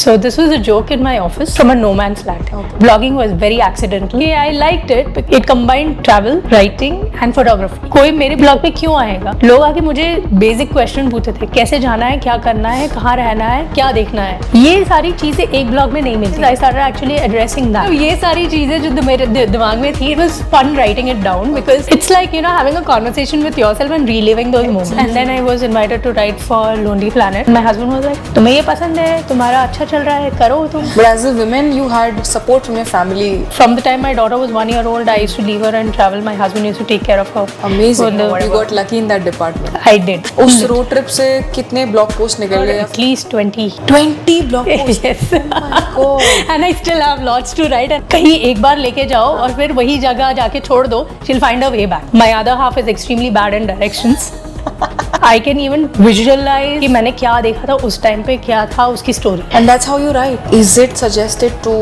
So this was a joke in my office from a no man's land. Okay. Blogging was very accidental. Yeah, I liked it. It combined travel, writing and photography. कोई मेरे blog पे क्यों आएगा? लोग आके मुझे basic question पूछते थे, कैसे जाना है, क्या करना है, कहाँ रहना है, क्या देखना है. ये सारी चीजें एक ब्लॉग में नहीं मिलती. I started actually addressing that. ये सारी चीजें जो मेरे दिमाग में थी, it was fun writing it down because it's like having a conversation with yourself and reliving those moments. And then I was invited to write for Lonely Planet. My husband was like, तुम्हें ये पसंद है, तुम्हारा अच्छा चल रहा है, करो तुम. But as a woman, you had support from your family. From the time my daughter was 1 year old, I used to leave her and travel. My husband used to take care of her. Amazing. You got lucky in that department. I did. उस road trip से कितने blog post निकल गए? At least 20. 20 blog post. Yes. Oh my God. And I still have lots to write. And कहीं एक बार लेके जाओ और फिर वही जगह जाके छोड़ दो. She'll find her way back. My other half is extremely bad in directions. I can even visualize कि मैंने क्या देखा था उस टाइम पे, क्या था उसकी story. And that's how you write. Is it suggested to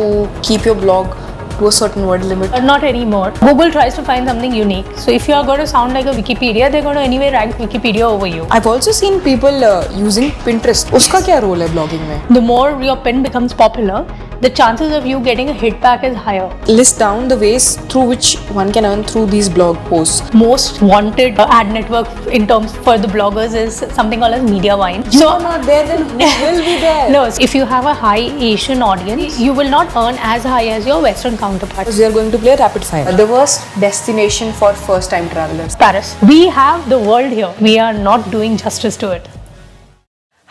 keep your blog to a certain word limit? Not anymore. Google tries to find something unique. So if you are going to sound like a Wikipedia, they're going to anyway rank Wikipedia over you. I've also seen people using Pinterest. उसका क्या role है blogging में? The more your pin becomes popular, the chances of you getting a hit back is higher. List down the ways through which one can earn through these blog posts. Most wanted ad network in terms for the bloggers is something called as Mediavine. You are not there, then who will be there? No, if you have a high Asian audience, you will not earn as high as your Western counterparts. We are going to play rapid fire. The worst destination for first time travelers. Paris. We have the world here. We are not doing justice to it.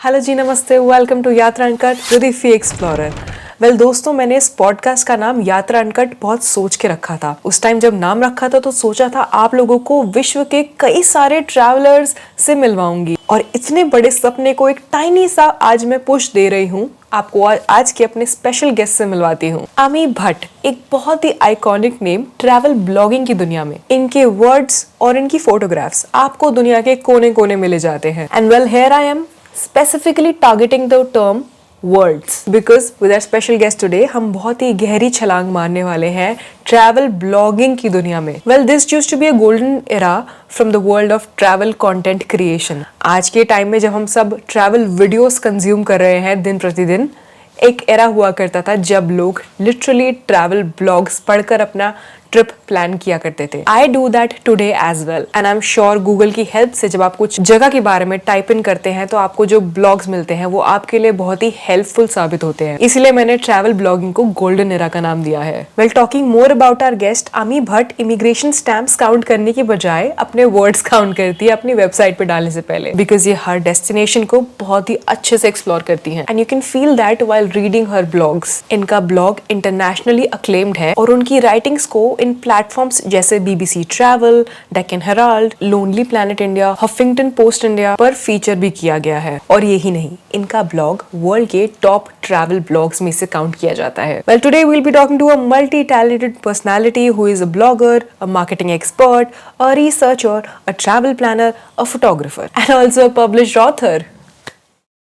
Hello ji, नमस्ते. Welcome to Yatra uncut with the explorer. Well दोस्तों, मैंने इस podcast का नाम यात्रा uncut बहुत सोच के रखा था. उस टाइम जब नाम रखा था तो सोचा था आप लोगों को विश्व के कई सारे ट्रैवलर्स से मिलवाऊंगी, और इतने बड़े सपने को एक टाइनी सा आज मैं पुश दे रही हूँ. आपको आज के अपने स्पेशल गेस्ट से मिलवाती हूँ. आमी भट्ट, एक बहुत ही आइकॉनिक नेम ट्रैवल ब्लॉगिंग की दुनिया में. इनके वर्ड्स और इनकी फोटोग्राफ्स आपको दुनिया के कोने कोने मिले जाते हैं. And well, here I am specifically targeting the term words because with our special guest today हम बहुत ही गहरी छलांग मारने वाले हैं ट्रैवल ब्लॉगिंग की दुनिया में. Well, this used to be a golden era from the world of travel content creation. आज के टाइम में जब हम सब ट्रैवल वीडियोस कंज्यूम कर रहे हैं दिन प्रतिदिन, एक एरा हुआ करता था जब लोग लिटरली ट्रैवल ब्लॉग्स पढ़कर अपना ट्रिप प्लान किया करते थे. I do that today as well and I am sure Google की हेल्प से जब आप कुछ जगह के बारे में टाइप इन करते हैं तो आपको जो ब्लॉग्स मिलते हैं वो आपके लिए बहुत ही हेल्पफुल साबित होते हैं. इसलिए मैंने ट्रैवल ब्लॉगिंग को गोल्डन एरा का नाम दिया है. Well, talking more about our guest, Ami Bhatt immigration stamps count करने की बजाय अपने वर्ड्स काउंट करती है अपनी वेबसाइट पे डालने से पहले, बिकॉज ये हर डेस्टिनेशन को बहुत ही अच्छे से एक्सप्लोर करती है. And you can feel that while reading her blogs. इनका ब्लॉग इंटरनेशनली अक्लेम्ड है और उनकी राइटिंग्स को इन प्लेटफॉर्म्स जैसे BBC travel, Deccan Herald, Lonely Planet India, Huffington Post India पर फीचर भी किया गया है. और यही नहीं, इनका ब्लॉग वर्ल्ड के टॉप ट्रैवल ब्लॉग्स में से काउंट किया जाता है. वेल, today we will be talking to a multi talented personality who is a blogger, a marketing expert, a researcher, a travel planner, a photographer and also a published author.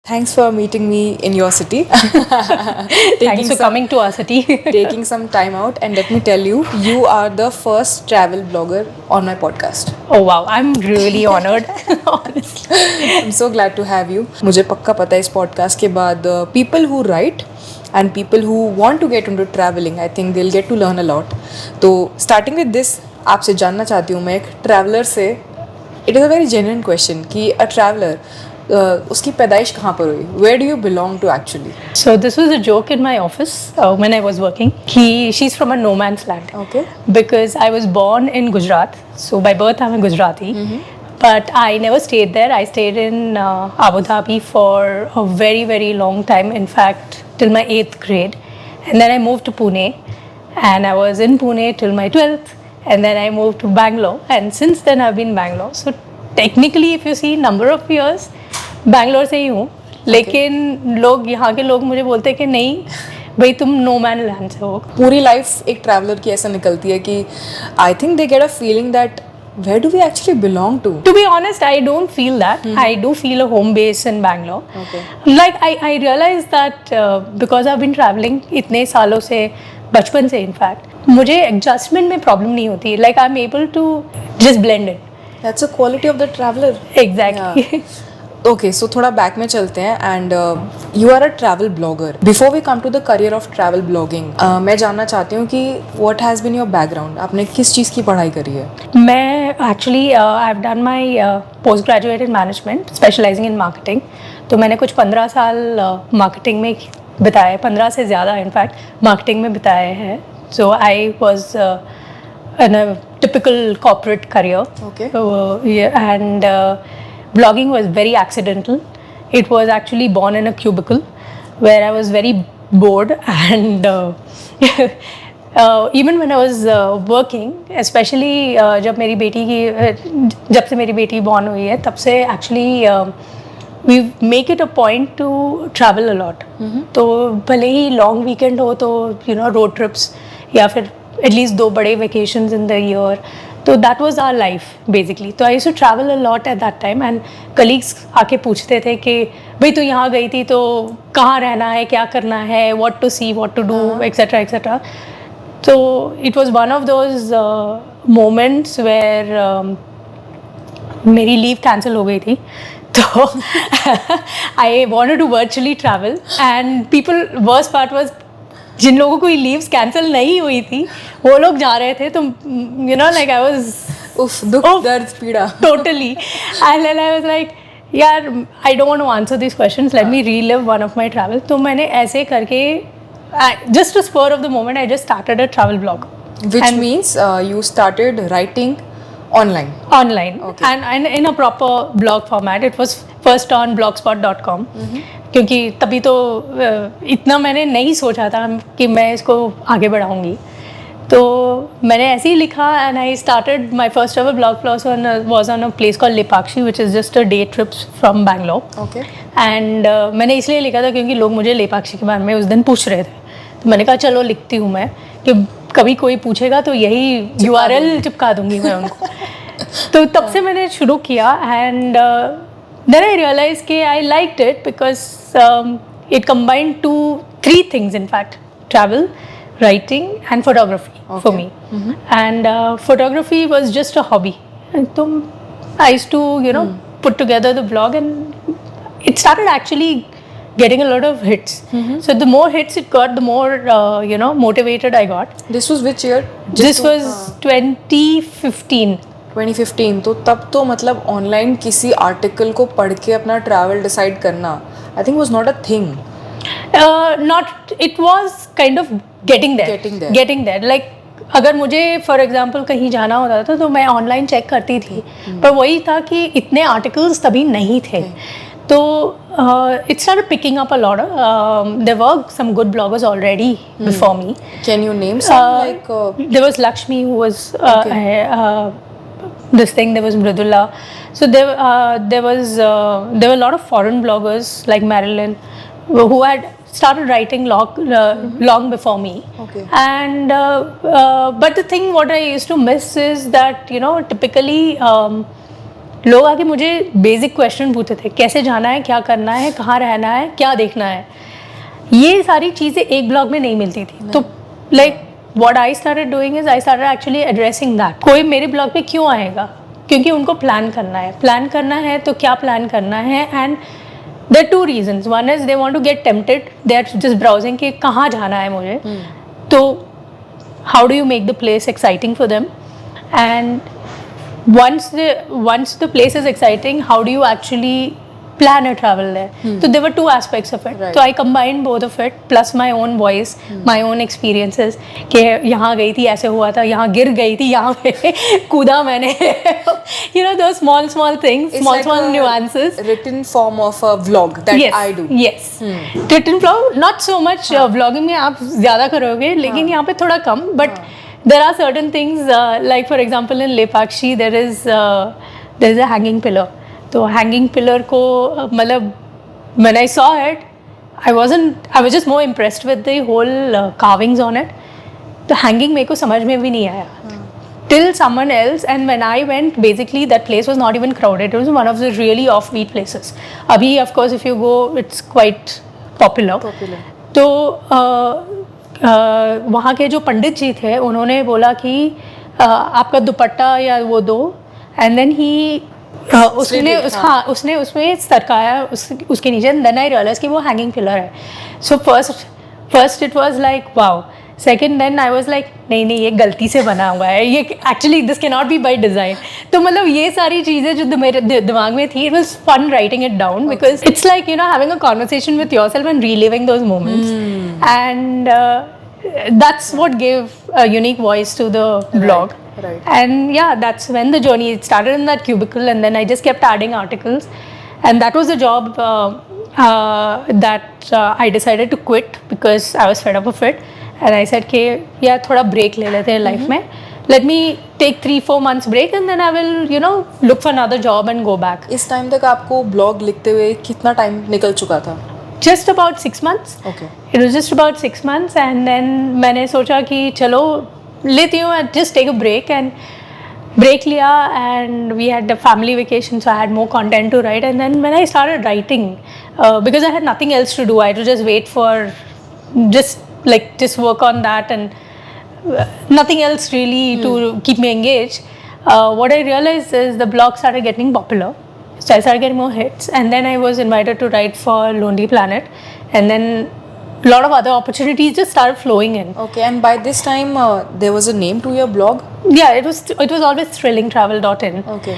Thanks for meeting me in your city. Thanks for coming to our city. Taking some time out, and let me tell you, you are the first travel blogger on my podcast. Oh wow, I'm really honored. Honestly. I'm so glad to have you. मुझे पक्का पता है इस podcast के बाद people who write and people who want to get into traveling, I think they'll get to learn a lot. तो starting with this, आपसे जानना चाहती हूँ मैं एक traveler से. It is a very genuine question कि a traveler उसकी पैदाइश कहाँ पर हुई? Where do you belong to actually? So this was a joke in my office when I was working. She's from a no man's land. Okay. Because I was born in Gujarat. So by birth I'm a Gujarati. But I never stayed there. I stayed in Abu Dhabi for a very, very long time. In fact, till my 8th grade. And then I moved to Pune. And I was in Pune till my 12th. And then I moved to Bangalore. And since then I've been in Bangalore. So technically if you see number of years, Bangalore से ही हूँ. लेकिन लोग यहाँ के लोग मुझे बोलते हैं कि नहीं भाई तुम नो मैन लैंड से हो. पूरी लाइफ एक ट्रैवलर की ऐसा निकलती है कि I think they get a feeling that where do we actually belong to. To be honest I don't feel that. I do feel a home base in Bangalore. Like I realise that because I have been travelling इतने सालों से, बचपन से in fact, मुझे adjustment में problem नहीं होती. Like I am able to just blend in. That's a quality of the traveller. Exactly. Okay so थोड़ा बैक में चलते हैं and you are a travel blogger. Before we come to the career of travel blogging, मैं जानना चाहती हूँ कि what has been your background. आपने किस चीज़ की पढ़ाई करी है? मैं actually I have done my post graduate in management specialising in marketing. तो मैंने कुछ 15 साल मार्केटिंग में बिताए, 15 से ज़्यादा इनफैक्ट मार्केटिंग में बिताए हैं. So I was in a typical corporate career. Okay. And blogging was very accidental. It was actually born in a cubicle where I was very bored and even when I was working, especially जब से मेरी बेटी born हुई है तब से actually we make it a point to travel a lot. तो भले ही long weekend हो तो road trips या फिर at least 2 बड़े vacations in the year. तो that was our life basically. तो I used to travel a lot at that time and colleagues आके पूछते थे कि भाई तू यहाँ गई थी तो कहाँ रहना है, क्या करना है, what to see, what to do, etc etc. So it was one of those moments where मेरी लीव कैंसिल हो गई थी. तो I wanted to virtually travel and people, worst part was जिन लोगों को लीव्स कैंसिल नहीं हुई थी वो लोग जा रहे थे. तो लाइक आई वाज दुख दर्द पीड़ा totally. And then I was like यार I don't want to answer this questions, let me relive one of my travel. तो मैंने ऐसे करके just a spur of the moment I just started a travel blog. which means you started writing online. Okay. And in a proper blog format. It was first on blogspot.com. क्योंकि तभी तो इतना मैंने नहीं सोचा था कि मैं इसको आगे बढ़ाऊंगी. तो मैंने ऐसे ही लिखा and I started my first ever blog post was on a place called Lepakshi, which is just a day trip from Bangalore. Okay. And मैंने इसलिए लिखा था क्योंकि लोग मुझे लेपाक्षी के बारे में उस दिन पूछ रहे थे. तो मैंने कहा चलो लिखती हूँ मैं कि कभी कोई पूछेगा तो यही URL चिपका दूंगी मैं उनको. तो तब से मैंने शुरू किया and then I realized कि I liked it because it combined 3 things in fact: travel, writing and photography for me. And photography was just a hobby. So I used to put together the blog and it started actually getting a lot of hits. So the more hits it got, the more motivated I got. This was which year? This was 2015. 2015. तो तब तो मतलब online किसी article को पढ़ के अपना travel decide करना I think was not a thing. Not, it was kind of getting there. Like अगर मुझे फॉर एग्जांपल कहीं जाना होता था तो मैं ऑनलाइन चेक करती थी. पर वही था कि इतने आर्टिकल्स तभी नहीं थे. तो it started picking up a lot. There were some good bloggers already before me. Can you name some? There was Lakshmi who was this thing. There was Mridula. So there were a lot of foreign bloggers like Marilyn who had started writing long before me. Okay. And but the thing what I used to miss is that typically लोग आके मुझे basic question पूछते थे, कैसे जाना है, क्या करना है, कहाँ रहना है, क्या देखना है. ये सारी चीज़ें एक ब्लॉग में नहीं मिलती थी. तो like what I started doing is I started actually addressing that. कोई मेरे ब्लॉग पे क्यों आएगा? क्योंकि उनको प्लान करना है तो क्या प्लान करना है. And there are 2 reasons. One is they want to get tempted. They are just browsing कि कहाँ जाना है मुझे. तो how do you make the place exciting for them? And once the place is exciting, how do you actually plan a travel there? So there were 2 aspects of it. Right. So I combined both of it plus my own voice, my own experiences. कि यहाँ गई थी, ऐसे हुआ था, यहाँ गिर गई थी, यहाँ पे कूदा मैंने. Those small things, It's small like a nuances. written form of a vlog that Yes, I do. Yes. Written vlog, not so much. Vlogging में आप ज़्यादा करोगे, लेकिन यहाँ पे थोड़ा कम. But there are certain things like for example in Lepakshi there is a hanging pillar. तो hanging pillar को मतलब when I saw it I was just more impressed with the whole carvings on it. तो hanging मेरे को समझ में भी नहीं आया till someone else. And when I went, basically that place was not even crowded. It was one of the really offbeat places. Abhi of course if you go it's quite popular. तो वहाँ के जो पंडित जी थे उन्होंने बोला कि आपका दुपट्टा या वो दो. And then he उसने हाँ उसने उसमें सरकाया उसके नीचे, देन आई रियलाइज कि वो हैंगिंग पिलर है. So first it was like wow. Second then I was like नहीं नहीं ये गलती से बना हुआ है, ये actually this can not be by design. तो मतलब ये सारी चीज़ें जो मेरे दिमाग में थी, it was fun writing it down because it's like you know having a conversation with yourself and reliving those moments. And that's what gave a unique voice to the blog. Right. And yeah, that's when the journey started in that cubicle, and then I just kept adding articles, and that was the job that I decided to quit because I was fed up of it, and I said कि yeah थोड़ा break ले लेते हैं life में. Let me take 3-4 months break and then I will you know look for another job and go back. इस time तक आपको blog लिखते हुए कितना टाइम निकल चुका था? Just about 6 months. Okay. It was just about 6 months, and then मैंने सोचा कि चलो लेती हूँ, just take a break, and break लिया, and we had a family vacation, so I had more content to write. And then when I started writing, because I had nothing else to do, I had to just wait for just work on that, and nothing else really to keep me engaged. What I realized is the blog started getting popular. So I started getting more hits, and then I was invited to write for Lonely Planet, and then a lot of other opportunities just started flowing in. Okay, and by this time there was a name to your blog? Yeah, it was always thrillingtravel.in. Okay.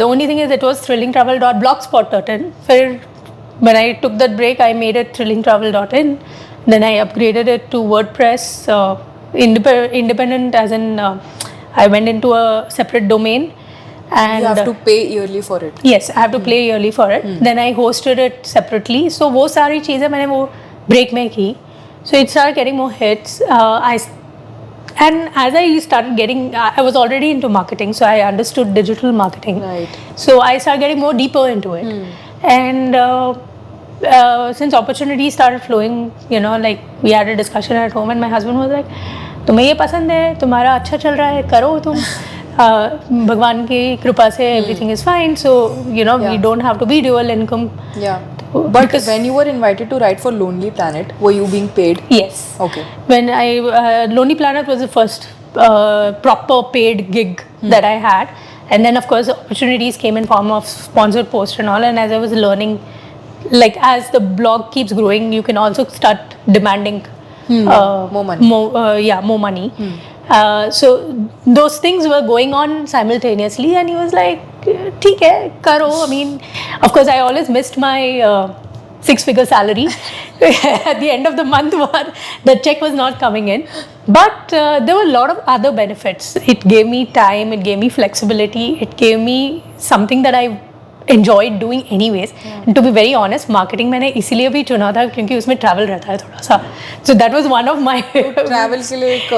The only thing is it was thrillingtravel.blogspot.in. When I took that break, I made it thrillingtravel.in. Then I upgraded it to WordPress, independent, as in I went into a separate domain. And you have to pay yearly for it. Yes, I have to pay yearly for it. Then I hosted it separately. So वो सारी चीज़ें मैंने वो break में की. So it started getting more hits. And as I started getting, I was already into marketing, so I understood digital marketing. Right. So I started getting more deeper into it. And since opportunities started flowing, you know, like we had a discussion at home, and my husband was like, तुम्हें ये पसंद है, तुम्हारा अच्छा चल रहा है, करो तुम. भगवान की कृपा से everything is fine, so you know we don't have to be dual income. Yeah. But when you were invited to write for Lonely Planet, were you being paid? Yes. Okay. When Lonely Planet was the first proper paid gig that I had, and then of course opportunities came in form of sponsored posts and all. And as I was learning, like as the blog keeps growing, you can also start demanding more money. More money. So those things were going on simultaneously, and he was like, ठीक है करो. I mean, of course I always missed my 6-figure salary at the end of the month. The check was not coming in, but there were a lot of other benefits. It gave me time, it gave me flexibility, it gave me something that I enjoyed doing anyways. And to be very honest, marketing मैंने इसीलिए भी चुना था क्योंकि उसमें travel रहता है थोड़ा सा. So that was one of my travel के लिए एक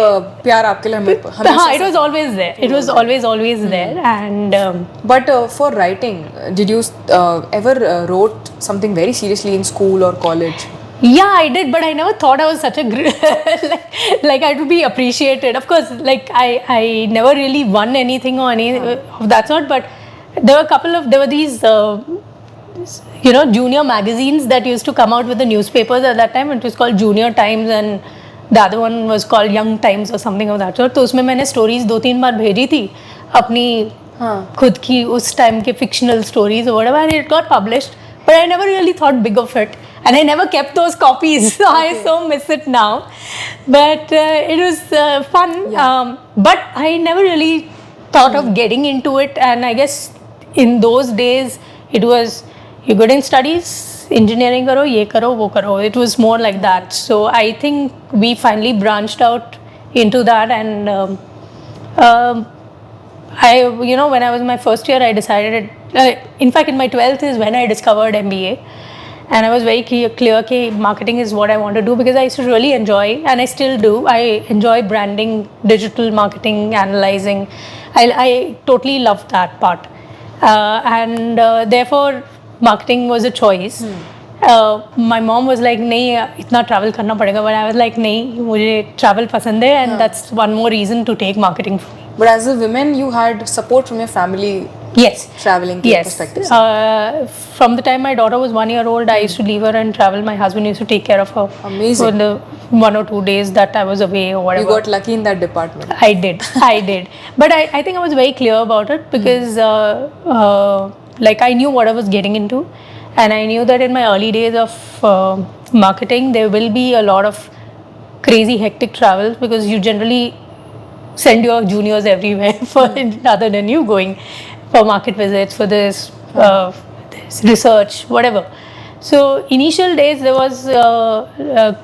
प्यार आपके लिए हमेशा. हाँ, it was always there. It was always there. And but for writing, did you ever wrote something very seriously in school or college? Yeah, I did, but I never thought I was such a like I had to be appreciated. Of course, like I never really won anything or any of that sort, but there were these you know junior magazines that used to come out with the newspapers at that time. It was called Junior Times, and the other one was called Young Times or something of that sort. तो उसमें मैंने stories 2-3 बार भेजी थी अपनी खुद की उस time के fictional stories or whatever, and it got published. But I never really thought big of it, and I never kept those copies. So I so miss it now. But it was fun. Yeah. But I never really thought of getting into it, and I guess in those days it was you're good in studies, engineering karo, ye karo, wo karo. It was more like that. So I think we finally branched out into that, and when I was in my first year, I decided. In fact, in my 12th is when I discovered MBA, and I was very clear that marketing is what I want to do, because I used to really enjoy, and I still do. I enjoy branding, digital marketing, analyzing. I totally love that part, and therefore marketing was a choice. My mom was like, नहीं इतना travel करना पड़ेगा, but I was like, नहीं मुझे travel पसंद है, and that's one more reason to take marketing for me. But as a woman, you had support from your family. Yes. Traveling to perspectives. From the time my daughter was 1 year old, I used to leave her and travel. My husband used to take care of her. Amazing. 1 or 2 days that I was away or You whatever. got lucky in that department. I did. But I think I was very clear about it because like I knew what I was getting into, and I knew that in my early days of marketing there will be a lot of crazy hectic travel because you generally send your juniors everywhere for rather than you going for market visits for this research, whatever. So initial days there was the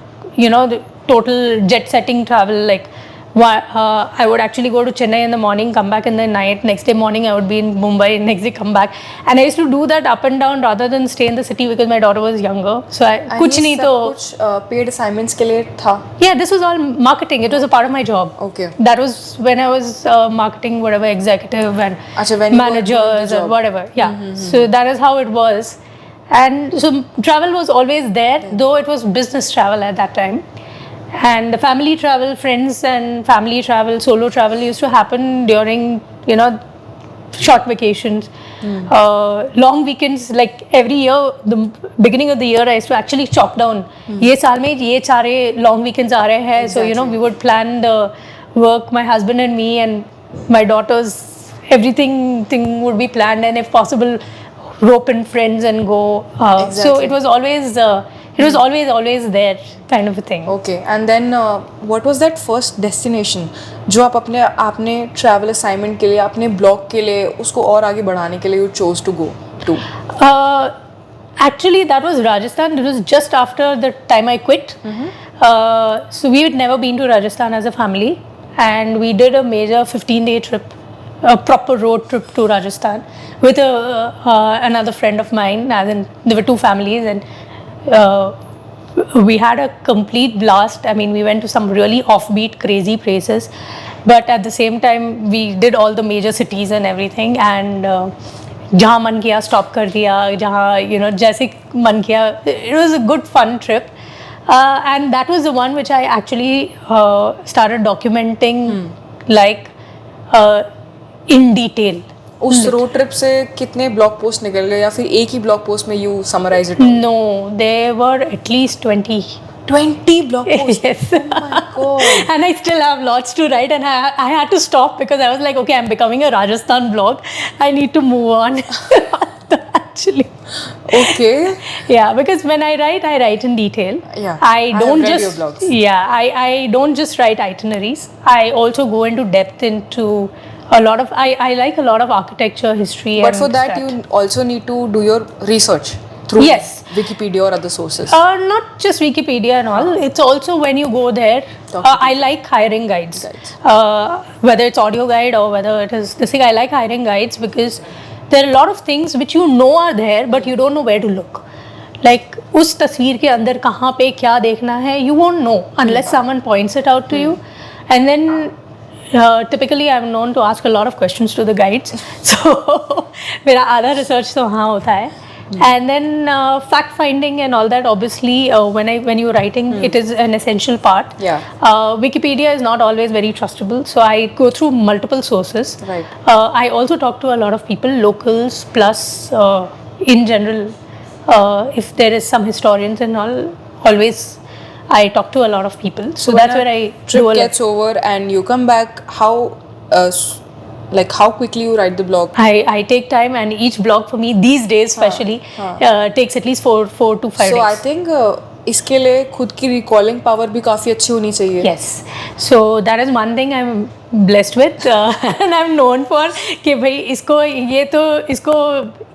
total jet setting travel, like I would actually go to Chennai in the morning, come back in the night, next day morning I would be in Mumbai, next day come back, and I used to do that up and down rather than stay in the city because my daughter was younger. So And कुछ ये नहीं सब तो कुछ paid assignments के लिए था. yeah, this was all marketing. It was a part of my job. Okay. That was when I was marketing whatever executive and Achha, when you were doing the managers or job. whatever. Yeah. So that is how it was. And so travel was always there, though it was business travel at that time. And the family travel, friends and family travel, solo travel used to happen during, short vacations, long weekends. Like every year, the beginning of the year, I used to actually chalk down. ये साल में ये सारे long weekends आ रहे हैं. So we would plan the work, my husband and me and my daughters. Everything would be planned, and if possible, rope in friends and go. So it was always. It was always there, kind of a thing. Okay, and then what was that first destination जो आपने travel assignment के लिए, अपने blog के लिए, उसको और आगे बढ़ाने के लिए you chose to go to? Actually, that was Rajasthan. It was just after the time I quit. So we had never been to Rajasthan as a family, and we did a major 15-day trip, a proper road trip to Rajasthan with another friend of mine. As in, there were two families, and we had a complete blast. I mean, we went to some really offbeat, crazy places, but at the same time, we did all the major cities and everything. And जहाँ मन किया stop कर दिया, जहाँ जैसे मन किया. It was a good fun trip, and that was the one which I actually started documenting like in detail. उस रोड ट्रिप से कितने ब्लॉग पोस्ट निकल गए या फिर एक ही ब्लॉग पोस्ट में you summarise it? No, there were at least 20. 20 blog posts? Yes. Oh my god. And I still have lots to write, and I had to stop because I was like, okay, I'm becoming a Rajasthan blog. I need to move on. Actually. Okay. Yeah, because when I write in detail. Yeah. I don't have read just your blogs. Yeah, I don't just write itineraries. I also go into depth into a lot of I like a lot of architecture, history. But for that you also need to do your research through Yes. Wikipedia or other sources. Not just Wikipedia and all. It's also when you go there. I like hiring guides. Whether it's audio guide or whether it is this thing, I like hiring guides because there are a lot of things which are there, but you don't know where to look. Like उस तस्वीर के अंदर कहाँ पे क्या देखना है, you won't know unless someone points it out to you. And then typically I'm known to ask a lot of questions to the guides. So मेरा आधा research तो वहाँ होता है. And then fact finding and all that, obviously when you're writing, it is an essential part. Yeah. Wikipedia is not always very trustable, so I go through multiple sources. Right. I also talk to a lot of people, locals plus in general, if there is some historians and all, always I talk to a lot of people. So that's where I trip do a lot. gets over and you come back, how quickly you write the blog? I take time, and each blog for me these days especially takes at least 4 to 5 days. So I think इसके लिए खुद की recalling power भी काफ़ी अच्छी होनी चाहिए. Yes. So that is one thing I'm blessed with and I'm known for कि भाई इसको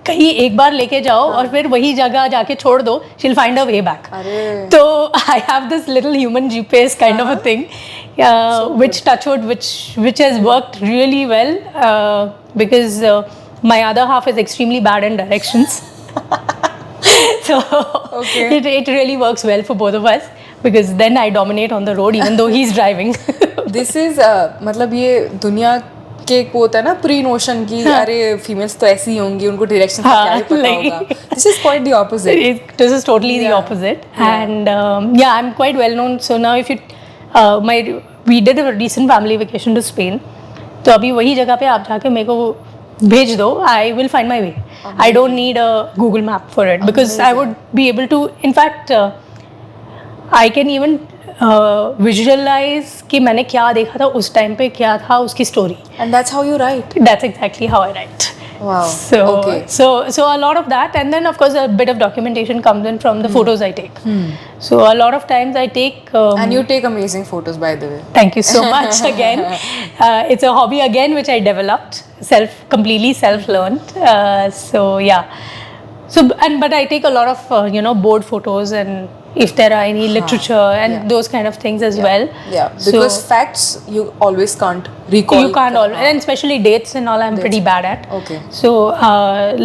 कहीं एक बार लेके जाओ और फिर वही जगह जाके छोड़ दो, she'll find a way back. अरे. So I have this little human GPS kind of a thing, which touchwood, which has worked really well because my other half is extremely bad in directions. So it really works well for both of us because then I dominate on the road even though he's driving. This is मतलब ये दुनिया के एक वो होता है ना pre notion की अरे फीमेल्स तो ऐसी ही होंगी, उनको डायरेक्शन का क्या ही पता होगा. This is quite the opposite. This is totally the opposite. And I'm quite well known. So now if you we did a recent family vacation to Spain. तो अभी वही जगह पे आप जाके मेरे को भेज दो, I will find my way. I don't need a Google map for it because I would be able to, in fact, I can even visualise कि मैंने क्या देखा था उस टाइम पे, क्या था उसकी story. And that's how you write. That's exactly how I write. Wow. So, Okay. so a lot of that, and then of course a bit of documentation comes in from the photos I take. So a lot of times I take. And you take amazing photos, by the way. Thank you so much again. It's a hobby again which I developed, completely self-learned. So yeah. So but I take a lot of board photos, and if there are any literature and Yeah. those kind of things as well. Yeah, So because facts you always can't recall. you can't always, and especially dates and all, I'm pretty bad at. Okay. So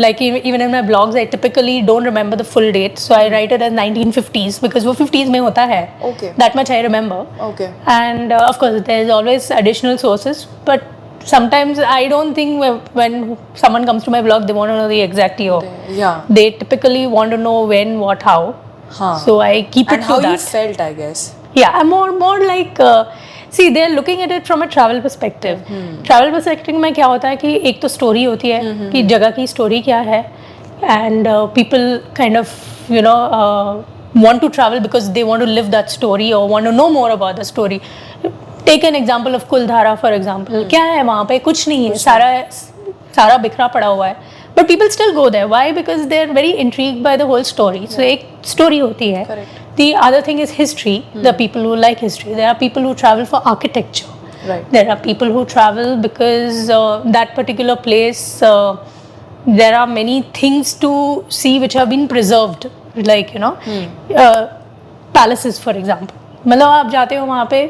like even in my blogs, I typically don't remember the full date. So I write it as 1950s because वो 50s में होता है. Okay. That much I remember. Okay. And of course, there's always additional sources, but sometimes I don't think when someone comes to my blog, they want to know the exact year. Yeah. They typically want to know when, what, how. Huh. So I keep And it how to you that. felt, I guess. Yeah, I'm more like see, they're looking at it from a travel perspective. Travel perspective में क्या होता है कि एक तो story होती है कि जगह की story क्या है, and people kind of want to travel because they want to live that story or want to know more about the story. Take an example of Kuldhara, for example. क्या है वहाँ पे? कुछ नहीं है, सारा बिखरा पड़ा हुआ है. But people still go there. Why? Because they're very intrigued by the whole story. So एक story होती है. Correct. The other thing is history. There are people who like history. There are people who travel for architecture. Right. There are people who travel because that particular place, there are many things to see which have been preserved. Like, palaces, for example. मतलब आप जाते हो वहाँ पे,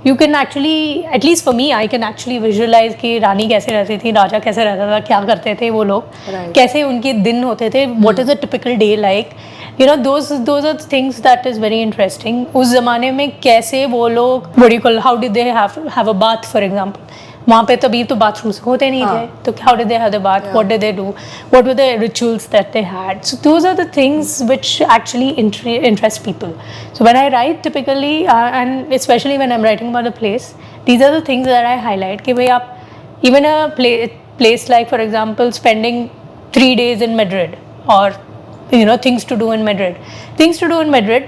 you can actually, at least for me, I can actually visualize कि रानी कैसे रहती थी, राजा कैसे रहता था, क्या करते थे वो लोग, Right. कैसे उनके दिन होते थे, what is a typical day like. Those are things that is very interesting. उस ज़माने में कैसे वो लोग, what do you call, how did they have a bath, for example. वहाँ पे तभी तो bathrooms होते नहीं थे, तो how did they have the bath, what did they do, what were the rituals that they had. So those are the things which actually interest people. So when I write typically, and especially when I'm writing about a place, these are the things that I highlight कि भाई आप, even a place like, for example, spending 3 days in Madrid, or things to do in Madrid,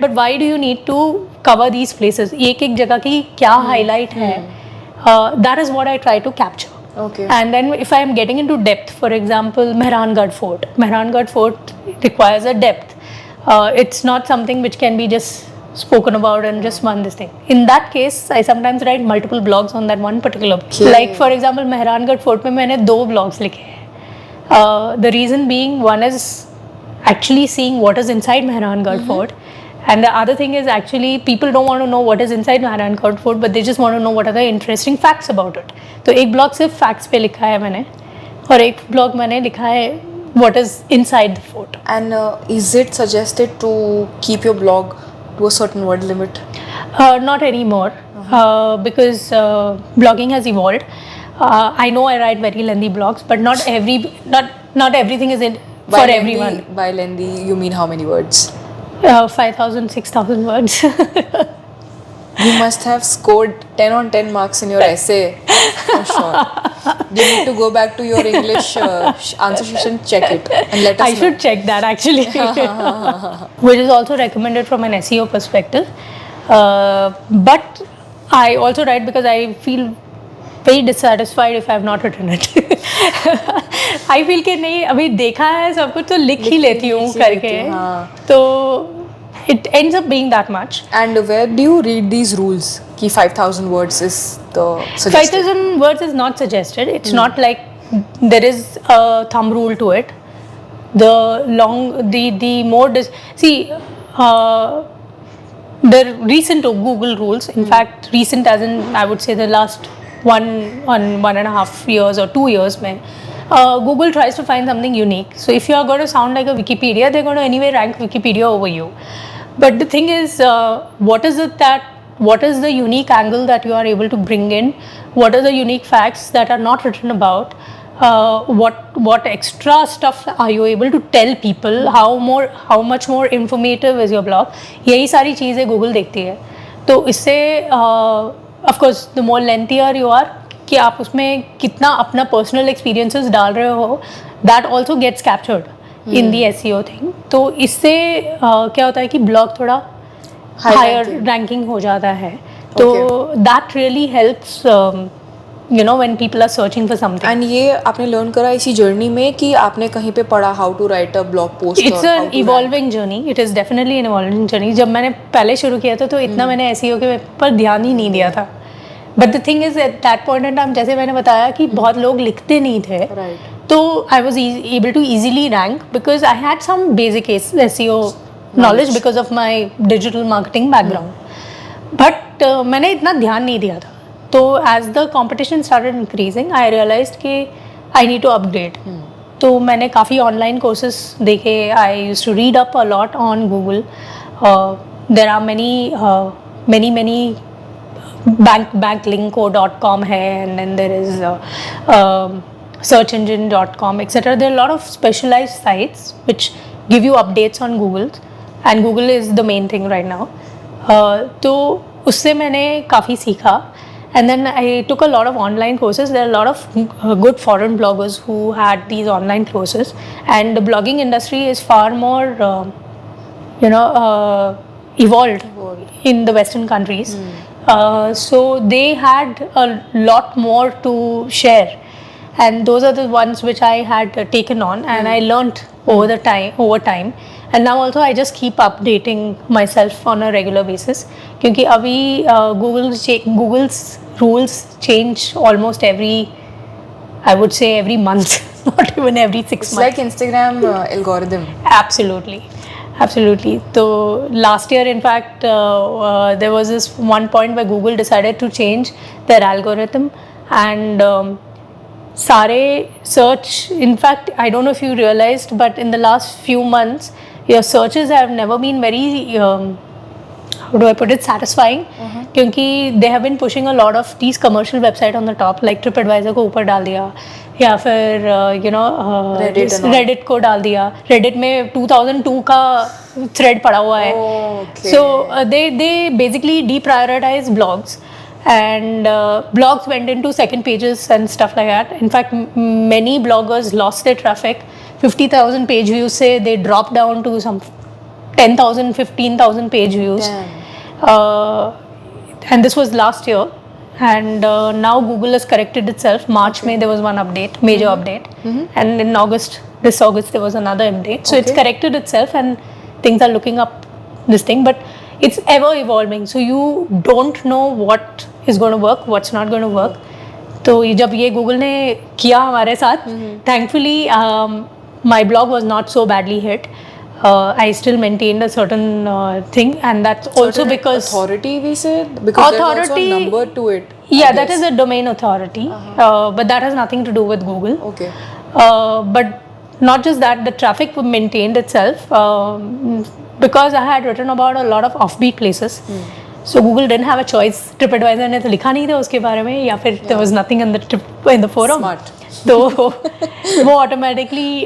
but why do you need to cover these places? एक जगह की क्या highlight है, that is what I try to capture. Okay. And then if I am getting into depth, for example, Mehrangarh Fort requires a depth. It's not something which can be just spoken about and just one this thing. In that case, I sometimes write multiple blogs on that one particular. Okay. Like for example, Mehrangarh Fort में मैंने 2 blogs लिखे हैं. The reason being, one is actually seeing what is inside Mehrangarh Fort, and the other thing is actually people don't want to know what is inside Mehrangarh Fort, but they just want to know what are the interesting facts about it. तो एक blog सिर्फ facts पे लिखा है मैंने, और एक blog मैंने लिखा है what is inside the fort. And is it suggested to keep your blog to a certain word limit? Not anymore, because blogging has evolved. I know I write very lengthy blogs, but not everything is for By lengthy- everyone. By lengthy, you mean how many words? 5,000, 6,000 words. You must have scored 10 on 10 marks in your essay, for sure. You need to go back to your English answer sheet and check it and let us I know. should check that actually. Which is also recommended from an SEO perspective. But I also write because I feel very dissatisfied if I have not written it. I feel कि नहीं, अभी देखा है सब कुछ तो लिख ही लेती हूँ करके, तो it ends up being that much. And where do you read these rules? Ki 5,000 words is the suggested. 5,000 words is not suggested. It's not like there is a thumb rule to it. The more the recent Google rules, in fact recent as in I would say the last 1.5 years or 2 years mein, Google tries to find something unique. So if you are going to sound like a Wikipedia, they're going to anyway rank Wikipedia over you. But the thing is, what is the unique angle that you are able to bring in? What are the unique facts that are not written about? What extra stuff are you able to tell people? How much more informative is your blog? यही सारी चीज़ें Google देखती है. तो इससे of course the more lengthier you are, कि आप उसमें कितना अपना personal experiences डाल रहे हो, that also gets captured in the SEO thing. तो इससे क्या होता है कि blog थोड़ा हायर रैंकिंग हो जाता है. तो that really helps you know when people are searching for something. And ये आपने लर्न करा इसी जर्नी में कि आपने कहीं पे पढ़ा how to write a blog post? It's an evolving journey. It is definitely an evolving journey. जब मैंने पहले शुरू किया था तो इतना मैंने SEO के पर ध्यान ही नहीं दिया था. But the thing is eight that point in time, जैसे मैंने बताया कि बहुत लोग लिखते नहीं थे, तो I was able to easily rank because I had some basic SEO knowledge because of my digital marketing background. But मैंने इतना ध्यान नहीं दिया था. तो as the competition started increasing I realised कि आई नीड टू अपग्रेड. तो मैंने काफ़ी ऑनलाइन कोर्सेज देखे. I used to read up a lot on Google. There are many backlinko.com है, and then there is searchengine.com etc. There are a lot of specialized sites which give you updates on Google, and Google is the main thing right now. तो उससे मैंने काफ़ी सीखा. And then I took a lot of online courses. There are a lot of good foreign bloggers who had these online courses, and the blogging industry is far more evolved in the Western countries. So they had a lot more to share, and those are the ones which I had taken on, and I learnt over time. And now also I just keep updating myself on a regular basis, क्योंकि अभी Google's rules change almost I would say every month, not even every 6 months. It's like Instagram algorithm. Absolutely. So last year, in fact, there was this one point where Google decided to change their algorithm, and sare search, in fact, I don't know if you realized, but in the last few months your searches have never been very how do I put it, satisfying. क्योंकि they have been pushing a lot of these commercial website on the top, like TripAdvisor को ऊपर डाल दिया, या फिर Reddit को डाल दिया. Reddit में 2002 का thread पड़ा हुआ है. So they basically deprioritize blogs, and blogs went into second pages and stuff like that. In fact, many bloggers lost their traffic. 50,000 page views say they dropped down to some 10,000, 15,000 page views. And this was last year, and now Google has corrected itself. March May there was one update, major update, and in this August there was another update. So it's corrected itself, and things are looking up this thing, but it's ever evolving, so you don't know what is going to work, what's not going to work. तो जब ये Google ने किया हमारे साथ, thankfully my blog was not so badly hit. I still maintained a certain thing, and that's also because authority, we said, because there's also a number to it. Yeah, that is a domain authority, but that has nothing to do with Google. Okay. But not just that, the traffic maintained itself because I had written about a lot of offbeat places. So Google didn't have a choice. TripAdvisor ने तो लिखा नहीं था उसके बारे में, या फिर there was nothing in the forum. Smart. तो वो automatically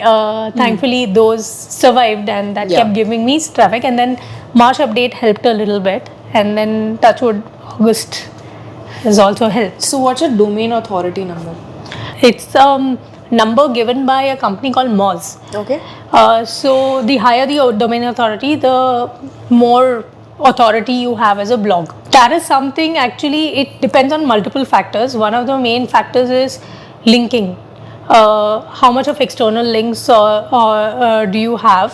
thankfully those survived, and that kept giving me traffic. And then March update helped a little bit, and then touchwood August has also helped. So what's a domain authority number? It's number given by a company called Moz. Okay. So the higher the domain authority, the more authority you have as a blog. That is something, actually it depends on multiple factors. One of the main factors is linking. How much of external links do you have,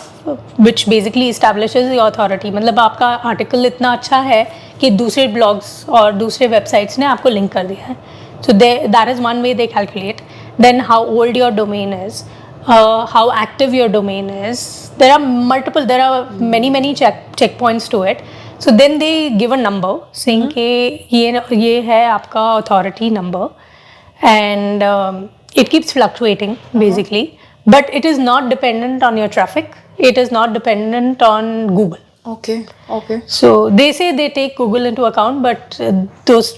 which basically establishes the authority. मतलब आपका article इतना अच्छा है कि दूसरे blogs और दूसरे websites ने आपको लिंक कर दिया है. So that is one way they calculate. Then how old your domain is, how active your domain is. There are many checkpoints to it. So then they give a number saying कि ये है आपका authority number, and it keeps fluctuating basically, but it is not dependent on your traffic. It is not dependent on Google. Okay. So they say they take Google into account, but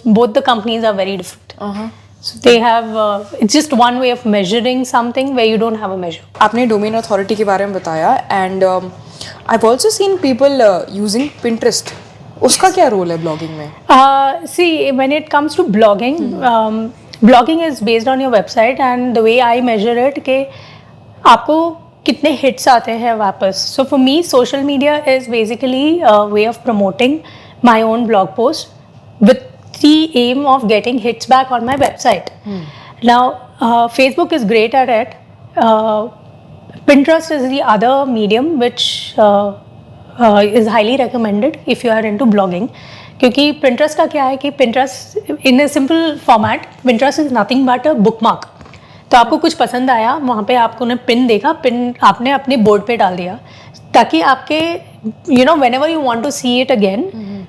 both the companies are very different. So they have it's just one way of measuring something where you don't have a measure. आपने domain authority के बारे में बताया, and I've also seen people using Pinterest. उसका क्या role है blogging में? See, when it comes to blogging, blogging is based on your website, and the way I measure it कि आपको कितने हिट्स आते हैं वापस. सो for me social media is basically way of promoting my own blog post with the aim of getting hits back on my website. Now, Facebook is great at it. Pinterest is the other medium which is highly recommended if you are into blogging. क्योंकि Pinterest का क्या है कि Pinterest in a simple format, Pinterest is nothing but a bookmark. तो आपको कुछ पसंद आया, वहाँ पे आपको ने पिन देखा, पिन आपने अपने बोर्ड पे डाल दिया, ताकि आपके whenever you want to see it again,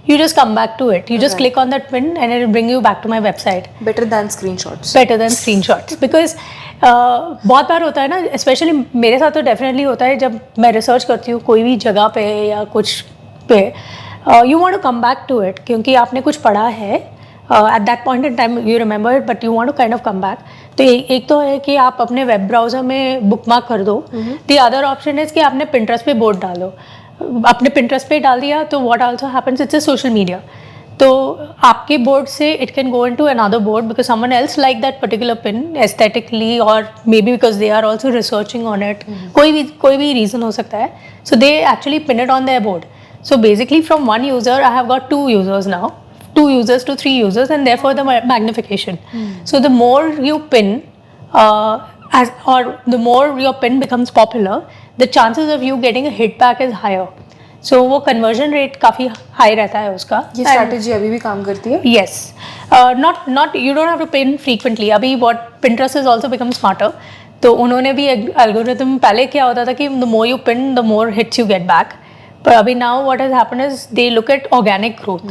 you just come back to it. You just click on that pin and it will bring you back to my website. Better than screenshots. Better than screenshots. Because बहुत बार होता है ना, specially मेरे साथ तो definitely होता है जब मैं रिसर्च करती हूँ कोई भी जगह पे या कुछ पे, you want to come back to it क्योंकि आपने कुछ पढ़ा है at that point in time, you remember it but you want to kind of come back. तो एक तो है कि आप अपने वेब ब्राउजर में बुकमार्क कर दो. द अदर ऑप्शन इज कि आपने Pinterest पे बोर्ड डाल दो. आपने Pinterest पे डाल दिया तो what also happens, it's a social media. तो आपके बोर्ड से it can go into another board because someone else like that particular pin aesthetically और maybe because they are also researching on it. कोई भी reason हो सकता है. So they actually pin it on their board. So basically from one user I have got 2 users now, 2 users to 3 users, and therefore the magnification. So the more you pin or the more your pin becomes popular, the chances of you getting a hit back is higher. So वो conversion rate काफ़ी high रहता है उसका. ये strategy अभी भी काम करती है? Yes. Not you don't have to pin frequently. अभी what Pinterest has also become smarter. तो उन्होंने भी algorithm, पहले क्या होता था कि the more you pin the more hits you get back. But abhi now what has happened is they look at organic growth.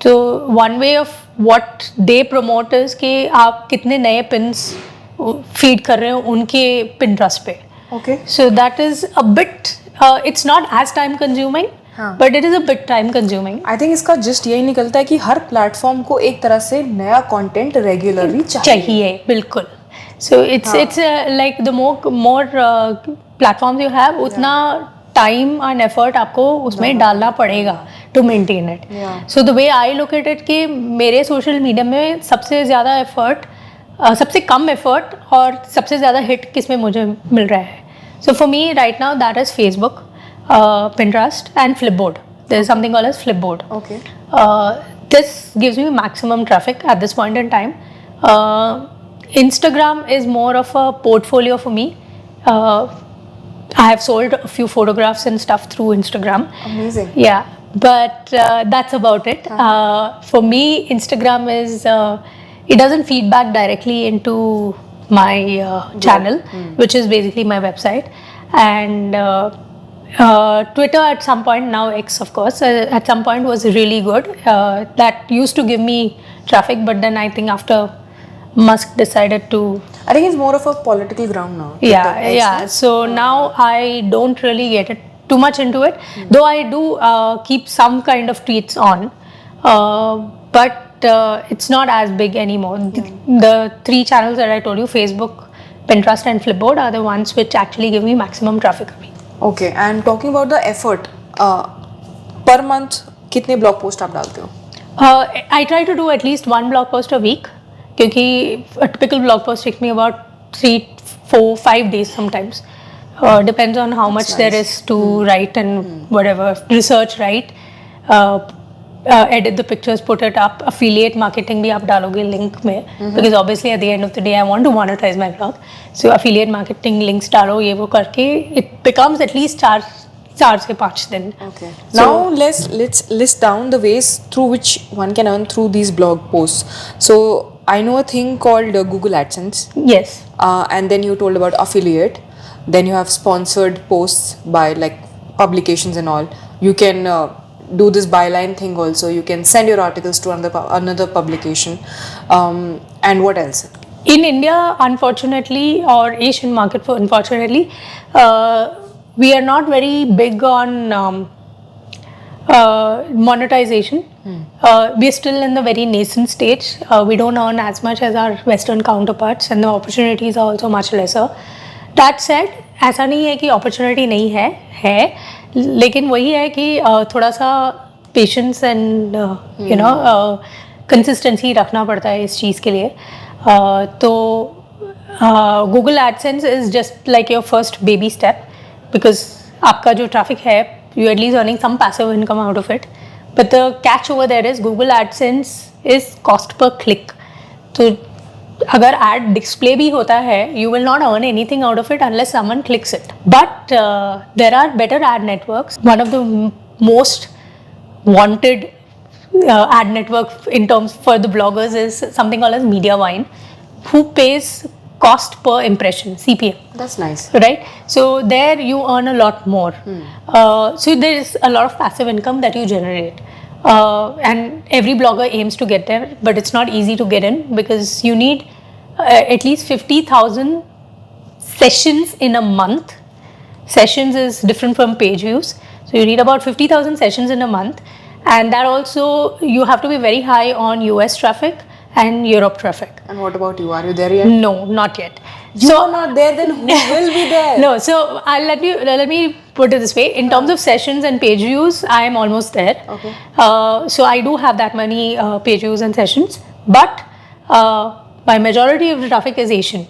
So one way of what they promote is कि आप कितने नए pins feed कर रहे हो उनके Pinterest पे. Okay. So that is a bit, it's not as time consuming, but it is a bit time consuming. I think इसका just यही निकलता है कि हर प्लेटफॉर्म को एक तरह से नया कंटेंट रेगुलरली चाहिए. बिल्कुल. So it's like the more platforms you have, उतना टाइम एंड एफर्ट आपको उसमें डालना पड़ेगा to maintain it. So the way I look at it कि मेरे सोशल मीडिया में सबसे ज़्यादा एफर्ट, सबसे कम एफर्ट और सबसे ज़्यादा हिट किस में मुझे मिल रहा है. So for me right now that is Facebook, Pinterest and Flipboard. There is something called as Flipboard. Okay. This gives me maximum traffic at this point in time. Instagram is more of a portfolio for me. I have sold a few photographs and stuff through Instagram. Amazing. Yeah, but that's about it. For me, Instagram is, it doesn't feed back directly into my channel, which is basically my website. And Twitter at some point, now X of course, at some point was really good. That used to give me traffic, but then I think after Musk decided to, I think it's more of a political ground now. Yeah. So now I don't really get it too much into it, though I do keep some kind of tweets on, but it's not as big anymore. The 3 channels that I told you, Facebook, Pinterest and Flipboard, are the ones which actually give me maximum traffic. Okay, and talking about the effort, per month कितने blog post आप डालते हो? I try to do at least 1 blog post a week. क्योंकि a typical blog post takes me about 3, 4, 5 days sometimes. Depends on how much there is to write and whatever, research, write, edit the pictures, put it up. Affiliate marketing भी आप डालोगे link में, because obviously at the end of the day I want to monetize my blog. So affiliate marketing links डालो, ये वो करके it becomes at least 4 से 5 दिन. Okay. Now let's list down the ways through which one can earn through these blog posts. So I know a thing called Google AdSense. Yes. And then you told about affiliate. Then you have sponsored posts by like publications and all. You can do this byline thing also. You can send your articles to another publication. And what else? In India, unfortunately, or Asian market, unfortunately, we are not very big on monetization. We are still in the very nascent stage. We don't earn as much as our Western counterparts, and the opportunities are also much lesser. That said, ऐसा नहीं है कि opportunity नहीं है, लेकिन वही है कि थोड़ा सा patience and consistency रखना पड़ता है इस चीज़ के लिए. तो Google AdSense is just like your first baby step. because आपका जो traffic है, you at least earning some passive income out of it. But the catch over there is Google AdSense is cost per click. तो अगर ad display भी होता है, you will not earn anything out of it unless someone clicks it. But there are better ad networks. One of the most wanted ad network in terms for the bloggers is something called as Mediavine, who pays cost per impression, CPM. That's nice. Right? So there you earn a lot more. So there is a lot of passive income that you generate. And every blogger aims to get there, but it's not easy to get in because you need at least 50,000 sessions in a month. Sessions is different from page views. So you need about 50,000 sessions in a month. And that also, you have to be very high on US traffic and Europe traffic. And what about you? Are you there yet? No, not yet. You are not there, then who will be there? No, so let me put it this way. In terms of sessions and page views, I am almost there. Okay. So I do have that many page views and sessions, but my majority of the traffic is Asian.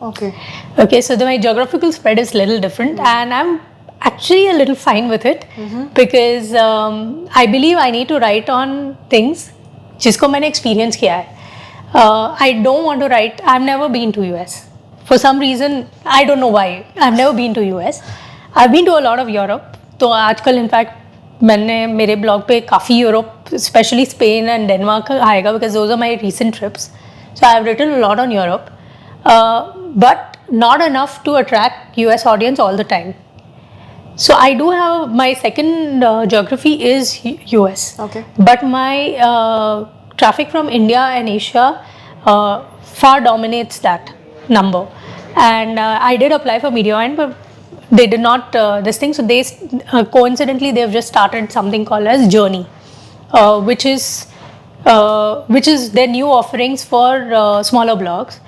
Okay. Okay, so my geographical spread is little different, and I'm actually a little fine with it because I believe I need to write on things जिसको मैंने experience किया है. I don't want to write. I've never been to US. For some reason, I don't know why. I've never been to US. I've been to a lot of Europe. तो आजकल in fact मैंने मेरे blog पे काफ़ी Europe, specially Spain and Denmark आएगा because those are my recent trips. So I've written a lot on Europe, but not enough to attract US audience all the time. So I do have my second geography is US. Okay. But my traffic from India and Asia far dominates that number. And I did apply for Mediavine, but they did not this thing. So they coincidentally they've just started something called as Journey, which is their new offerings for smaller blogs.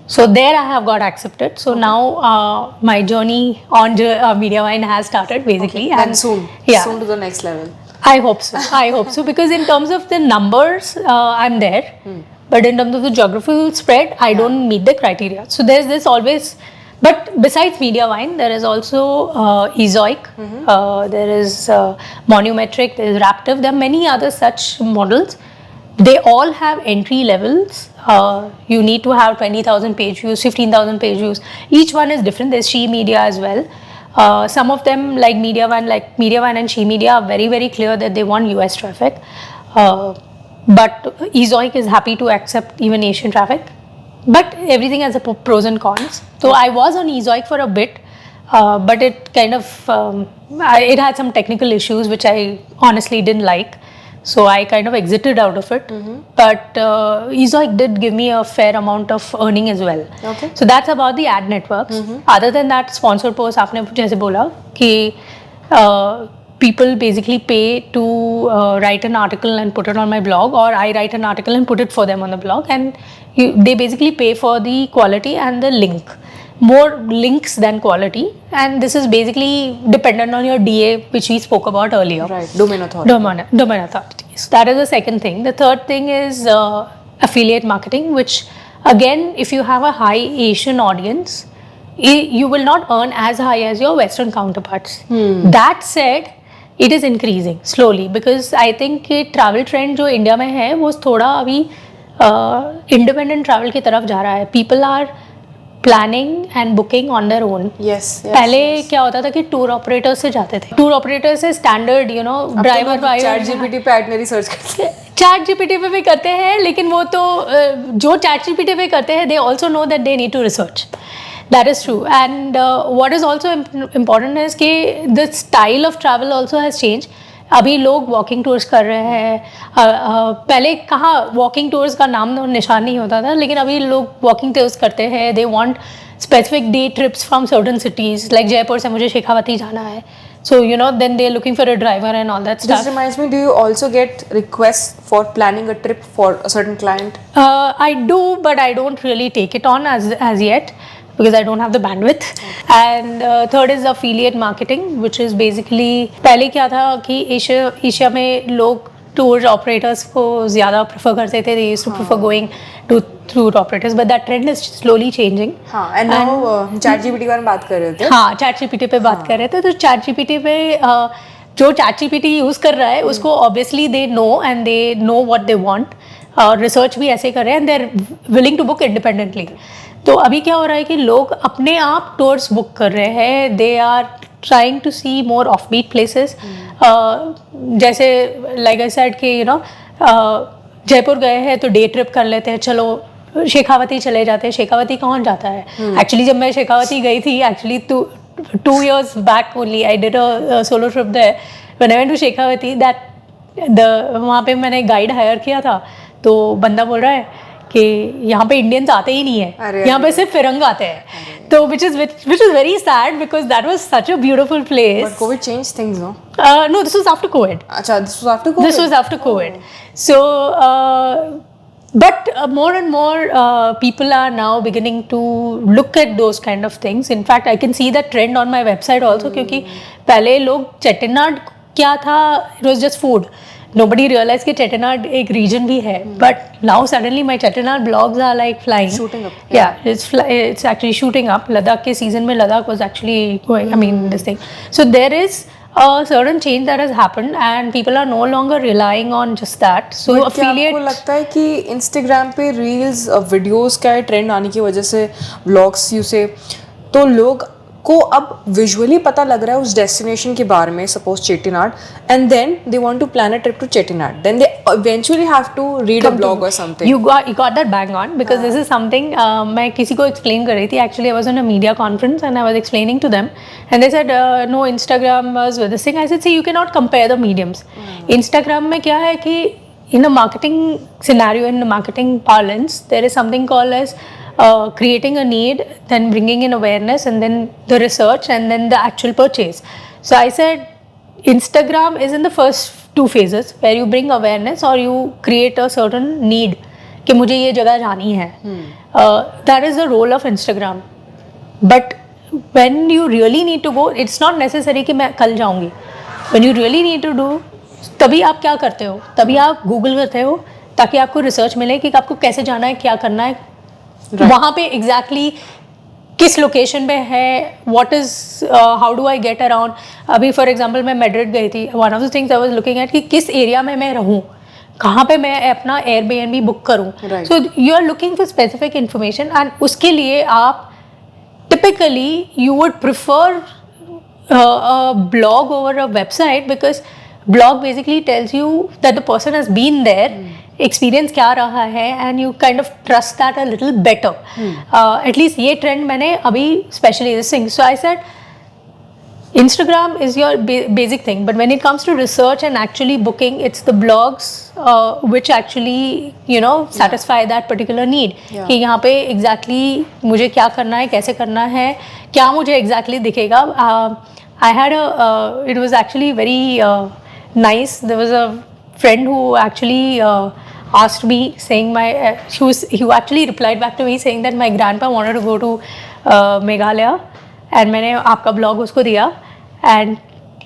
So there I have got accepted. So now my journey on Mediavine has started basically. Okay. And soon, yeah, soon to the next level. I hope so. I hope so because in terms of the numbers, I'm there. But in terms of the geographical spread, I don't meet the criteria. So there's this always. But besides Mediavine, there is also Ezoic, there is Monumetric, there is Raptive. There are many other such models. They all have entry levels. You need to have 20,000 page views, 15,000 page views. Each one is different. There's She Media as well. Some of them like Mediavine and She Media are very, very clear that they want US traffic. But Ezoic is happy to accept even Asian traffic. But everything has a pros and cons. So I was on Ezoic for a bit, but it kind of, it had some technical issues which I honestly didn't like. So I kind of exited out of it. But Ezoic did give me a fair amount of earning as well. Okay. So that's about the ad networks. Other than that, sponsored posts, आपने जैसे बोला कि people basically pay to write an article and put it on my blog, or I write an article and put it for them on the blog, and they basically pay for the quality and the link. More links than quality, and this is basically dependent on your DA, which we spoke about earlier. Right, domain authority. Domain authority. So that is the second thing. The third thing is affiliate marketing, which again, if you have a high Asian audience, you will not earn as high as your Western counterparts. That said, it is increasing slowly because I think कि travel trend जो India में है वो थोड़ा अभी independent travel की तरफ जा रहा है. People are planning and booking on their own. Yes. पहले क्या होता था कि टूर ऑपरेटर से जाते थे. टूर ऑपरेटर से स्टैंडर्ड ड्राइवर चैट जीपीटी पे आइटनरी सर्च करते हैं. चैट जीपीटी पे भी करते हैं, लेकिन वो तो जो चैट जीपीटी पे करते हैं, they also know that they need to research. That is true. And what is also important is कि the style of travel also has changed. अभी लोग वॉकिंग टूर्स कर रहे हैं. पहले कहाँ वॉकिंग टूर्स का नाम निशान नहीं होता था, लेकिन अभी लोग वॉकिंग टूर्स करते हैं. They want specific day trips from certain cities, like Jaipur से मुझे शेखावती जाना है. So then they're looking for a driver and all that stuff. This reminds me, do you also get requests for planning a trip for a certain client? I do, but I don't really take it on as yet, because I don't have the bandwidth. And third is affiliate marketing, which is basically पहले क्या था कि Asia में लोग tour operators को ज़्यादा prefer करते थे, they used to prefer going to tour operators, but that trend is slowly changing. हाँ, and now चैट जीपीटी के बारे में बात कर रहे थे. हाँ, चैट जीपीटी पे बात कर रहे थे. तो चैट जीपीटी पे जो चैट जीपीटी यूज़ कर रहा है उसको obviously they know and they know what they want. Research भी ऐसे कर रहे हैं and they are willing to book independently. तो अभी क्या हो रहा है कि लोग अपने आप टूर्स बुक कर रहे हैं. They are trying to see more offbeat places. जैसे लाइक आई सेड कि जयपुर गए हैं तो डे ट्रिप कर लेते हैं, चलो शेखावती चले जाते हैं. शेखावती कौन जाता है? एक्चुअली जब मैं शेखावती गई थी, actually 2 years back only I did a solo trip there. When I went to Shekhawati, वहाँ पे मैंने गाइड हायर किया था. तो बंदा बोल रहा है कि यहाँ पे इंडियंस आते ही नहीं है, यहाँ पे सिर्फ फिरंग आते हैं. तो which is very sad because that was such a beautiful place. But COVID changed things, no? No, this was after COVID. अच्छा, this was after COVID? This was after COVID. So, but more and more people are now beginning to look at those kind of things. In fact, I can see that trend on my website also, क्योंकि पहले लोग चेट्टिनाड क्या था, it was just food. Nobody realized कि चेट्टिनाड एक region भी है. But now suddenly my Chettinad blogs are like flying. Shooting up. Yeah, it's actually shooting up. Ladaख के season में Ladakh was actually going, I mean this thing. So there is a certain change that has happened and people are no longer relying on just that. So affiliate. आपको लगता है कि Instagram पे reels videos का trend आने की वजह से vlogs से तो लोग को अब विजुअली पता लग रहा है उस डेस्टिनेशन के बारे में, suppose Chettinad, and then they want to plan a trip to Chettinad, then they eventually have to read a blog और something. You got that bang on because this is something मैं किसी को explain कर रही थी. Actually I was on a media conference and I was explaining to them and they said no, Instagram was with this thing. I said see, you cannot compare the mediums. Instagram में क्या है कि in a marketing scenario, in a marketing parlance, there is something called as creating a need, then bringing in awareness, and then the research, and then the actual purchase. So I said Instagram is in the first 2 phases where you bring awareness or you create a certain need कि मुझे ये जगह जानी है. That is the role of Instagram. But when you really need to go, it's not necessary कि मैं कल जाऊँगी. When you really need to do, तभी आप क्या करते हो? तभी आप गूगल करते हो ताकि आपको रिसर्च मिले कि आपको कैसे जाना है, क्या करना है. वहाँ पे एग्जैक्टली किस लोकेशन पे है, what is how do I get around. अभी फॉर एग्जांपल मैं मैड्रिड गई थी. One of the things I was looking at कि किस एरिया में मैं रहूँ, कहाँ पे मैं अपना एयरबीएनबी बुक करूँ. So you are looking for specific information and उसके लिए आप typically you would prefer a blog over a website because blog basically tells you that the person has been there, experience क्या रहा है, and you kind of trust that a little better. At least ये trend मैंने अभी especially this thing. So I said Instagram is your basic thing, but when it comes to research and actually booking, it's the blogs which actually satisfy that particular need. कि यहाँ पे exactly मुझे क्या करना है, कैसे करना है, क्या मुझे exactly दिखेगा. I had it was actually very nice. There was a friend who actually asked me saying he actually replied back to me saying that my grandpa wanted to go to Meghalaya and मैंने आपका blog उसको दिया and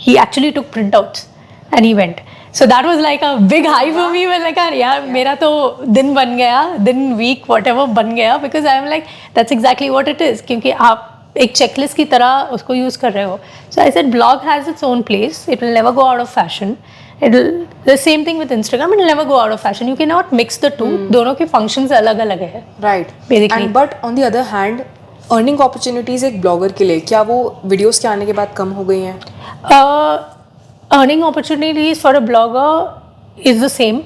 he actually took printouts and he went. So that was like a big high for me. मैं like यार मेरा तो दिन बन गया, दिन week whatever बन गया, because I am like that's exactly what it is, क्योंकि आप एक checklist की तरह उसको use कर रहे हो. So I said blog has its own place. It will never go out of fashion. The same thing with Instagram. It will never go out of fashion. You cannot mix the two. दोनों के functions अलग अलग है. Right. Basically. And but on the other hand, earning opportunities एक blogger के लिए क्या वो videos के आने के बाद कम हो गई हैं? Earning opportunities for a blogger is the same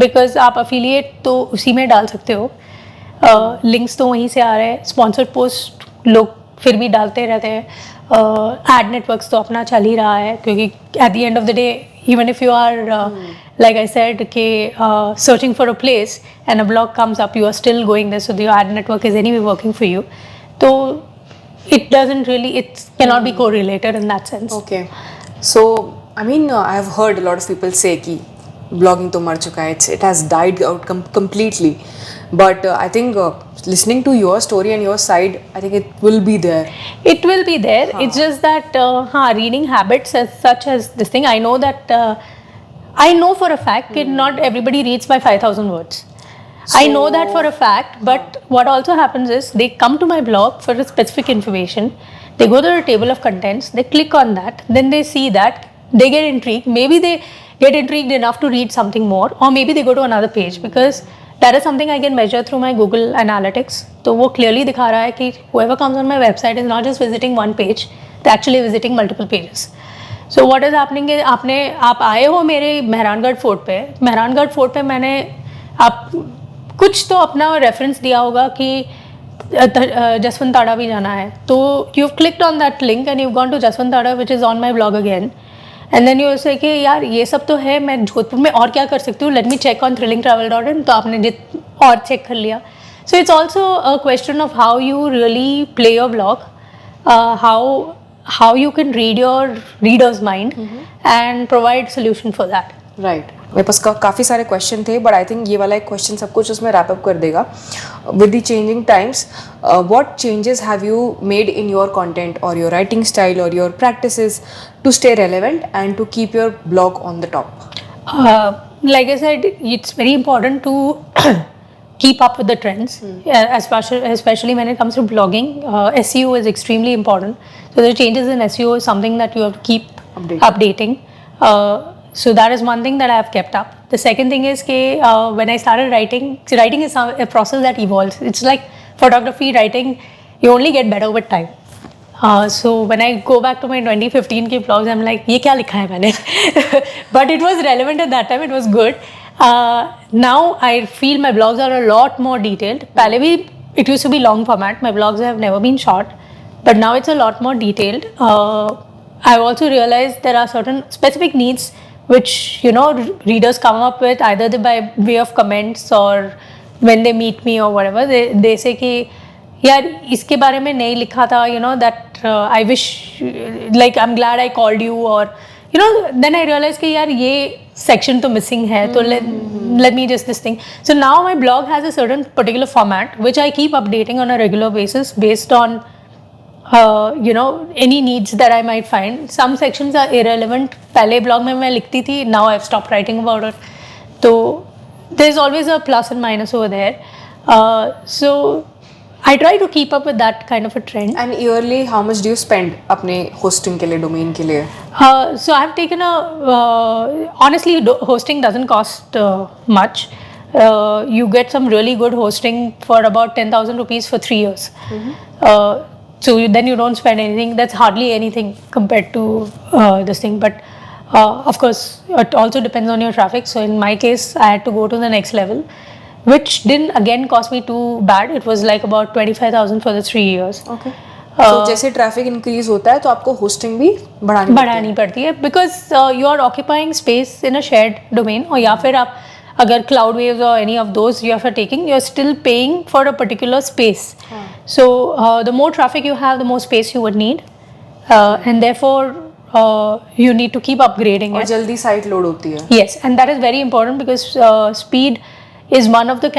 because आप affiliate तो उसी में डाल सकते हो. Links तो वहीं से आ रहे हैं. Sponsored post लोग फिर भी डालते रहते हैं. Ad networks तो अपना चल ही रहा है, क्योंकि at the end of the day, even if you are like I said कि searching for a place and a blog comes up, you are still going there, so the ad network is anyway working for you. So it doesn't really, it cannot be correlated in that sense. Okay. So I mean I have heard a lot of people say कि blogging तो मर चुका है, it has died out completely. But I think listening to your story and your side, I think it will be there. It will be there. It's just that reading habits as such as this thing. I know that I know for a fact that not everybody reads by 5,000 words. I know that for a fact, but what also happens is they come to my blog for a specific information. They go to the table of contents, they click on that, then they see that, they get intrigued. Maybe they get intrigued enough to read something more, or maybe they go to another page, because that is something I can measure through my Google Analytics. तो वो clearly दिखा रहा है कि whoever comes on my website is not just visiting one page, they're actually visiting multiple pages. So what is happening is आप आए हो मेरे मेहरानगढ़ फोर्ट पे. मेहरानगढ़ फोर्ट पे मैंने आप कुछ तो अपना रेफरेंस दिया होगा कि जसवंत ताड़ा भी जाना है, तो you've clicked on that link and you've gone to Jaswant ताड़ा which is on my blog again, and then you say कि यार ये सब तो है, मैं जोधपुर में और क्या कर सकती हूँ, let me check on thrillingtravel.in, तो आपने और चेक कर लिया. So it's also a question of how you really play your blog, how you can read your reader's mind and provide solution for that. Right मेरे पास काफ़ी सारे question थे, but I think ये वाला एक क्वेश्चन सब कुछ उसमें रैप अप कर देगा. With the changing times, what changes have you made in your content और योर राइटिंग स्टाइल और your practices to stay relevant and to keep your blog on the top? Like I said, it's very important to keep up with the trends, especially when it comes to blogging. SEO is extremely important. So the changes in SEO is something that you have to keep updating. So that is one thing that I have kept up. The second thing is when I started writing is a process that evolves. It's like photography, writing, you only get better with time. So when I go back to my 2015 के blogs, I'm like, ये क्या लिखा है मैंने? But it was relevant at that time. It was good. Now I feel my blogs are a lot more detailed. पहले भी it used to be long format. My blogs have never been short, but now it's a lot more detailed. I've also realized there are certain specific needs which readers come up with either by way of comments or when they meet me or whatever. They say कि यार इसके बारे में नहीं लिखा था, that I wish, like I'm glad I called you, or then I realized कि यार ये section तो missing है, तो let me just this thing. So now my blog has a certain particular format which I keep updating on a regular basis based on any needs that I might find. Some sections are irrelevant. पहले blog में मैं लिखती थी, now I've stopped writing about it. So there's always a plus and minus over there. So I try to keep up with that kind of a trend. And yearly, how much do you spend अपने hosting के लिए, domain के लिए? So I've taken honestly, hosting doesn't cost much. You get some really good hosting for about 10,000 rupees for 3 years. So then you don't spend anything. That's hardly anything compared to this thing. But of course, it also depends on your traffic. So in my case, I had to go to the next level, which didn't again cost me too bad. It was like about 25,000 for the 3 years. Okay. So जैसे traffic increase होता है तो आपको hosting भी बढ़ानी पड़ती है, because you are occupying space in a shared domain. और या फिर आप अगर Cloudwaves or any of those you are taking, you're still paying for a particular space. So the more traffic you have, the more space you would need, and therefore you need to keep upgrading it. और जल्दी site load होती है. Yes, and that is very important because speed is one of the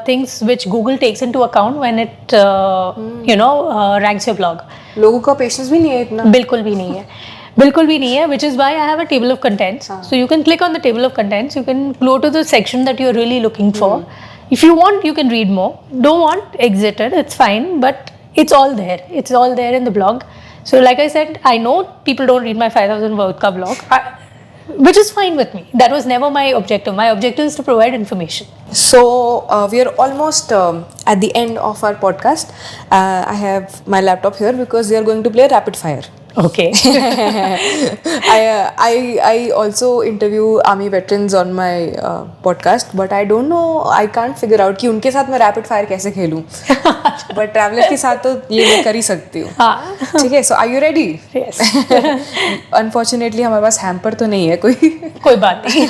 things which Google takes into account when it ranks your blog. लोगों का patience भी नहीं है इतना. बिल्कुल भी नहीं है, which is why I have a table of contents. So you can click on the table of contents, you can go to the section that you're really looking for. If you want, you can read more. Don't want, exit it, it's fine, but it's all there. It's all there in the blog. So like I said, I know people don't read my 5,000 word ka blog, which is fine with me. That was never my objective. My objective is to provide information. So we are almost at the end of our podcast. I have my laptop here because we are going to play rapid fire. Okay. I also interview army veterans on my podcast, but I don't know, I can't figure out कि उनके साथ मैं rapid fire कैसे खेलूं. But traveler के साथ तो ये मैं कर ही सकती हूँ. ठीक है. So are you ready? Yes. Unfortunately हमारे पास hamper तो नहीं है कोई बात नहीं.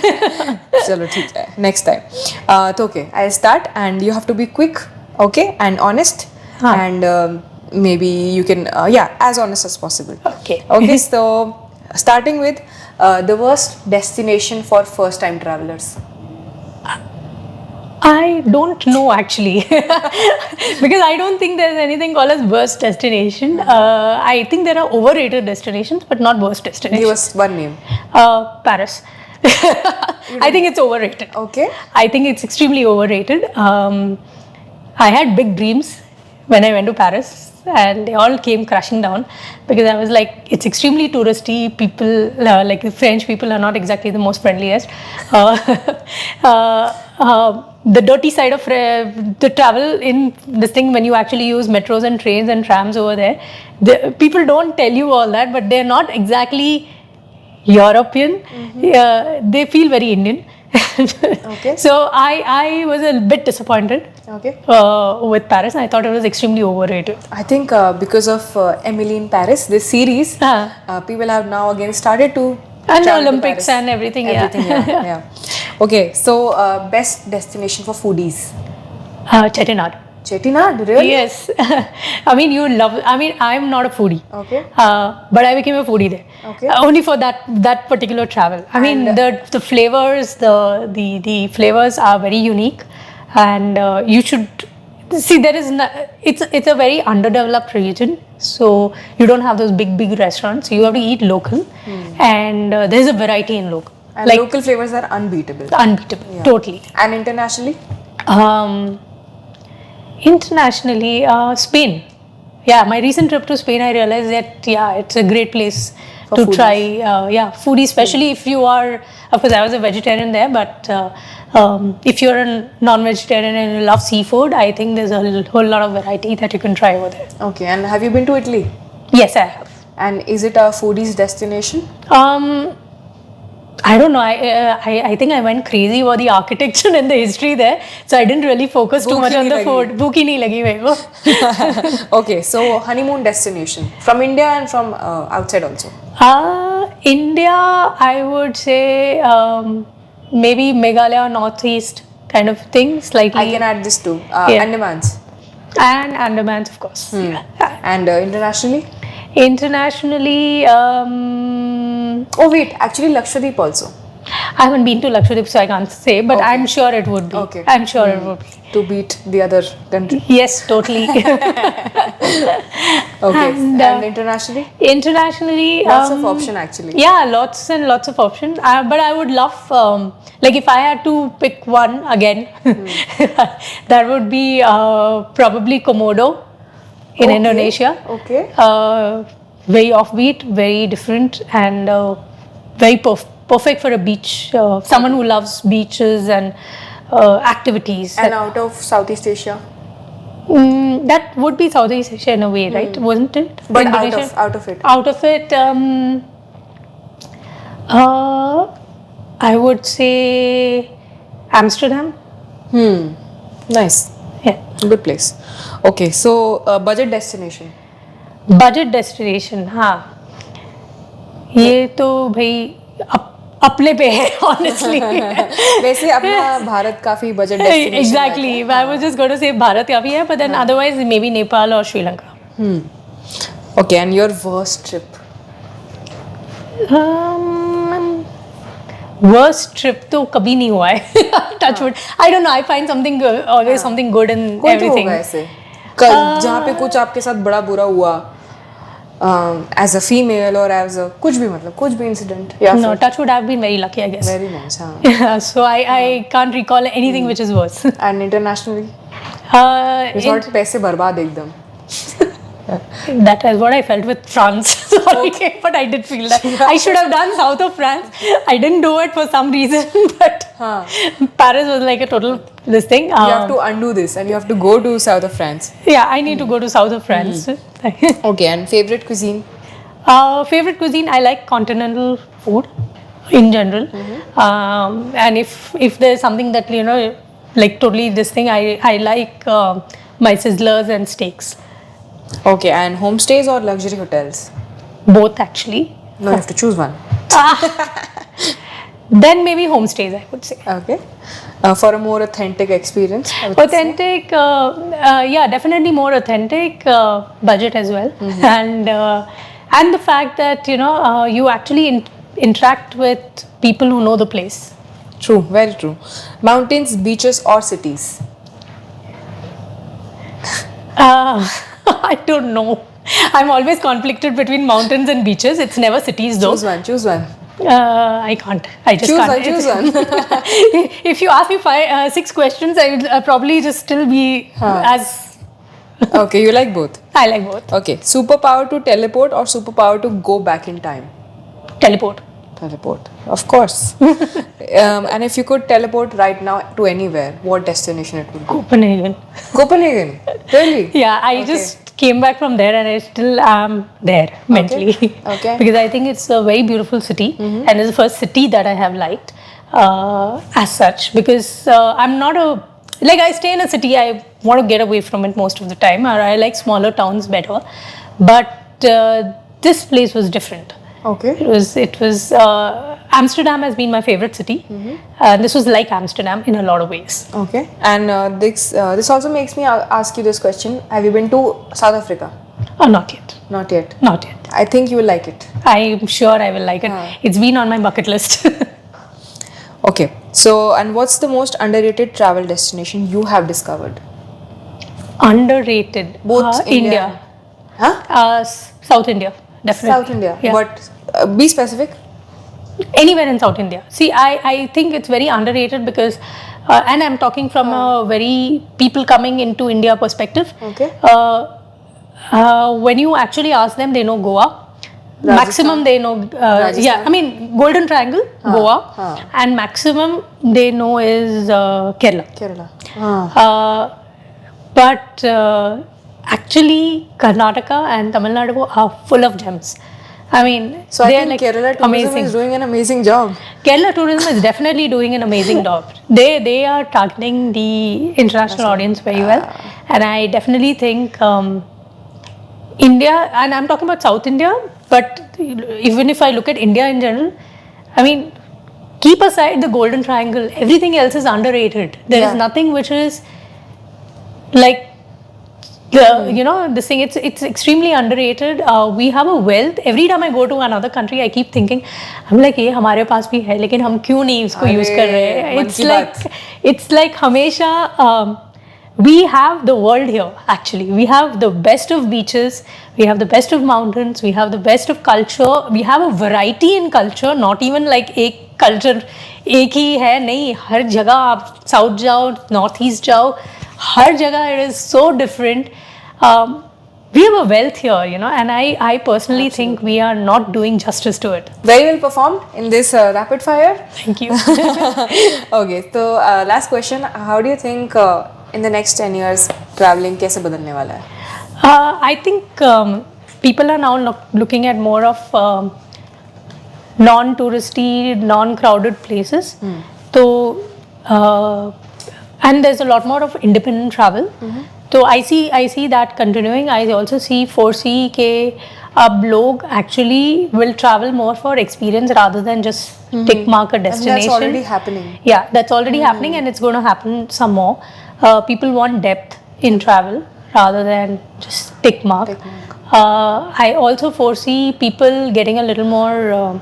चलो ठीक है. Next time. तो okay, I'll start and you have to be quick, okay, and honest, and maybe you can as honest as possible. Okay. So starting with the worst destination for first time travelers. I don't know actually. Because I don't think there's anything called as worst destination. I think there are overrated destinations but not worst destinations. Give us one name. Paris. I think it's overrated. Okay. I think it's extremely overrated. I had big dreams when I went to Paris, and they all came crashing down because I was like, it's extremely touristy. People, like the French people, are not exactly the most friendliest. The dirty side of the travel in this thing, when you actually use metros and trains and trams over there, people don't tell you all that, but they're not exactly European. They feel very Indian. Okay. So I was a bit disappointed Okay. with Paris. I thought it was extremely overrated. I think because of Emily in Paris, this series, people have now again started to And the travel to Olympics Paris. and everything, yeah. yeah. Okay, so best destination for foodies. Chettinad. Chettinad, really? Yes. I mean, you love. I mean, I'm not a foodie. Okay. But I became a foodie there. Okay. Only for that particular travel. I mean, And, the flavors, the flavors are very unique, and you should see. There is it's a very underdeveloped region, so you don't have those big restaurants. You have to eat local, and there's a variety in local. And Like local flavors are unbeatable. unbeatable, totally. And internationally? Internationally, Spain. Yeah, my recent trip to Spain, I realized that it's a great place to foodies. try. Foodie, especially if you are. Of course, I was a vegetarian there, but if you're a non-vegetarian and you love seafood, I think there's a whole lot of variety that you can try over there. Okay, and have you been to Italy? Yes, I have. And is it a foodie's destination? I don't know. I think I went crazy about the architecture and the history there, so I didn't really focus too Bhook much he on the नहीं food. Bhook ही नहीं लगी मेरे को. Okay, so honeymoon destination from India and from outside also. India, I would say maybe Meghalaya, Northeast kind of thing, slightly. I can add this too. Yeah. Andamans. And Andamans, of course. Yeah. And internationally? Internationally, Oh wait, actually Lakshadweep also. I haven't been to Lakshadweep, so I can't say, but Okay. I'm sure it would be. Okay. I'm sure it would be. To beat the other country. Yes, totally. Okay. And, And internationally? Internationally, Lots of option actually. Yeah, lots and lots of options. But I would love, like if I had to pick one again, that would be probably Komodo in Okay, Indonesia. okay. Very offbeat, very different, and very perfect for a beach. Someone who loves beaches and activities. And out of Southeast Asia? That would be Southeast Asia in a way, right? Wasn't it? But Indonesia? out of it. Out of it, I would say Amsterdam. Nice. Yeah. Good place. Okay, so budget destination. Budget destination हाँ ये तो भाई अपने पे है honestly वैसे अपना भारत काफी budget destination exactly I was just going to से भारत काफी है but then otherwise may be Nepal और Sri Lanka okay and your worst trip worst trip तो कभी नहीं हुआ है touchwood I don't know I find something always something good in कोई तो एवरीथिंग होगा ऐसे कल जहाँ पे कुछ आपके साथ बड़ा बुरा हुआ एज अ फीमेल और एज अ कुछ भी मतलब कुछ भी इंसिडेंट या No, touch wood, I've been very lucky, I guess. Very nice हाँ So I can't recall anything which is worse. And internationally resort पैसे बर्बाद एकदम That is what I felt with France. Sorry, but I did feel that. I should have done south of France. I didn't do it for some reason, but Paris was like a total this thing. you have to undo this and you have to go to south of France. Yeah, I need to go to south of France. Okay, and favorite cuisine? Favorite cuisine, I like continental food in general. And if there's something that like totally this thing, I like my sizzlers and steaks. Okay, and homestays or luxury hotels? Both actually. No, you have to choose one. Then maybe homestays, I would say. Okay. For a more authentic experience? I would say. Authentic, yeah, definitely more authentic. Budget as well, and the fact that you actually interact with people who know the place. True, very true. Mountains, beaches or cities? I don't know. I'm always conflicted between mountains and beaches. It's never cities though. Choose one, choose one. I can't. I just can't. Choose one. If you ask me 6 questions, I would probably just still be as. Okay, you like both. I like both. Okay, superpower to teleport or superpower to go back in time? Teleport. Teleport, of course. And if you could teleport right now to anywhere, what destination it would be? Copenhagen. Copenhagen. Really? Yeah, I just came back from there and I still am there mentally. Okay. Because I think it's a very beautiful city and it's the first city that I have liked as such. Because I'm not a. Like, I stay in a city, I want to get away from it most of the time, or I like smaller towns better. But this place was different. Okay. It was Amsterdam has been my favorite city. This was like Amsterdam in a lot of ways. Okay. And this also makes me ask you this question. Have you been to South Africa? Oh, not yet. Not yet. Not yet. I think you will like it. I'm sure I will like it. It's been on my bucket list. Okay. So, and what's the most underrated travel destination you have discovered? Underrated. Both India. Huh? South India. Definitely. South India. Yeah. But be specific. Anywhere in South India. See, I think it's very underrated because, and I'm talking from a very people coming into India perspective. Okay. When you actually ask them, they know Goa. Maximum they know, yeah, I mean Golden Triangle, Goa, and maximum they know is Kerala. But actually Karnataka and Tamil Nadu are full of gems. I mean, So I they are think like Kerala tourism amazing. is doing an amazing job. Kerala tourism is definitely doing an amazing job. They are targeting the international audience very well, and I definitely think India, and I'm talking about South India, but even if I look at India in general, I mean, keep aside the Golden Triangle, everything else is underrated. There is nothing which is like this thing. It's extremely underrated. We have a wealth. Every time I go to another country, I keep thinking, I'm like, ये हमारे पास भी है, लेकिन हम क्यों नहीं इसको use कर रहे? It's like हमेशा we have the world here. Actually, we have the best of beaches, we have the best of mountains, we have the best of culture. We have a variety in culture. Not even like एक culture एक ही है, नहीं, हर जगह आप south जाओ, north east जाओ, हर जगह it is so different. We have a wealth here, and I personally think we are not doing justice to it. Very well performed in this rapid fire. Thank you. Okay, so last question. How do you think in the next 10 years traveling कैसे बदलने वाला है? I think people are now looking at more of non-touristy, non-crowded places. So, and there's a lot more of independent travel. So I see that continuing. I also foresee कि अब लोग actually will travel more for experience rather than just tick mark a destination. And that's already happening. Yeah, that's already happening, and it's going to happen some more. People want depth in travel rather than just tick mark. I also foresee people getting a little more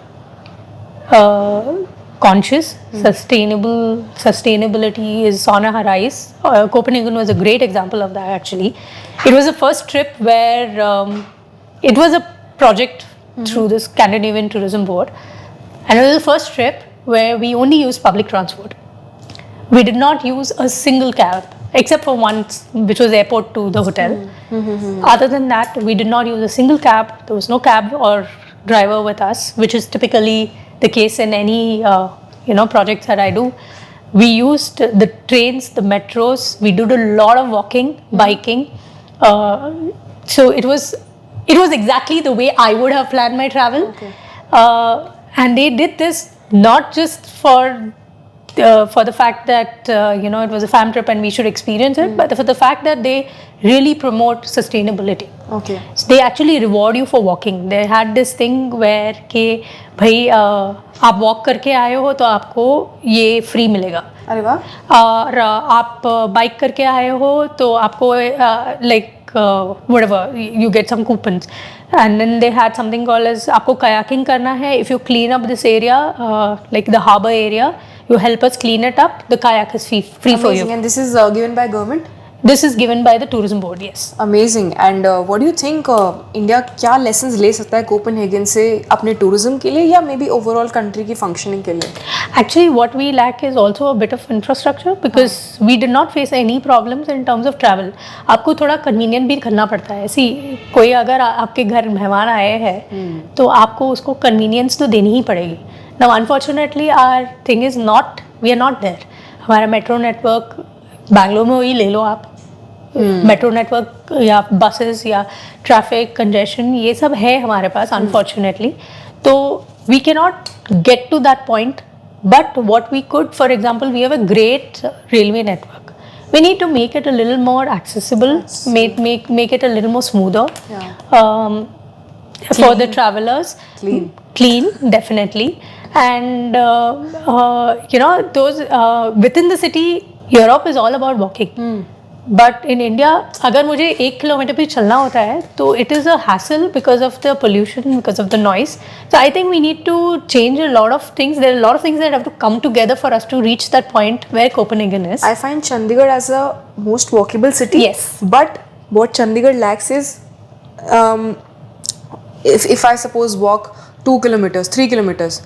conscious. Sustainability is on a rise. Copenhagen was a great example of that. Actually, it was the first trip where it was a project through the Scandinavian Tourism Board, and it was the first trip where we only used public transport. We did not use a single cab except for once, which was airport to the hotel. Other than that, we did not use a single cab. There was no cab or driver with us, which is typically the case in any projects that I do. We used the trains, the metros. We did a lot of walking, biking. So it was exactly the way I would have planned my travel. And they did this not just for the fact that it was a fam trip and we should experience it, but for the fact that they really promote sustainability. Okay. So they actually reward you for walking. They had this thing where कि भाई आप walk करके आए हो तो आपको ये free मिलेगा. अरे वाह. और आप bike करके आए हो तो आपको whatever, you get some coupons. And then they had something called as आपको kayaking करना है. If you clean up this area, like the harbour area, you help us clean it up, the kayak is free for you. And this is given by government? this is given by the tourism board. Yes. Amazing. And what do you think India क्या lessons ले सकता है Copenhagen से अपने tourism के लिए या may be overall country की फंक्शनिंग के लिए? Actually, what we lack is also a bit of infrastructure because we did not face any problems in terms of travel. आपको थोड़ा convenient भी करना पड़ता है. See, कोई अगर आपके घर मेहमान आए हैं तो आपको उसको convenience तो देनी ही पड़ेगी. Now, unfortunately, our thing is not, we are not there. हमारा मेट्रो नेटवर्क बैंगलोर में वही ले लो आप. मेट्रो नेटवर्क या बसेस या ट्रैफिक कंजेशन ये सब है हमारे पास अनफॉर्चुनेटली. तो we can not get to that point, but what we could, for example, we have a great railway network. We need to make it a little more accessible, make it a little more smoother for the travelers. Clean, definitely. And you know, those within the city, Europe is all about walking. But in India, अगर मुझे 1 kilometre भी चलना होता है तो it is a hassle because of the pollution, because of the noise. So I think we need to change a lot of things. There are a lot of things that have to come together for us to reach that point where Copenhagen is. I find Chandigarh as a most walkable city. Yes. But what Chandigarh lacks is, if I suppose walk 2 kilometers, 3 kilometers,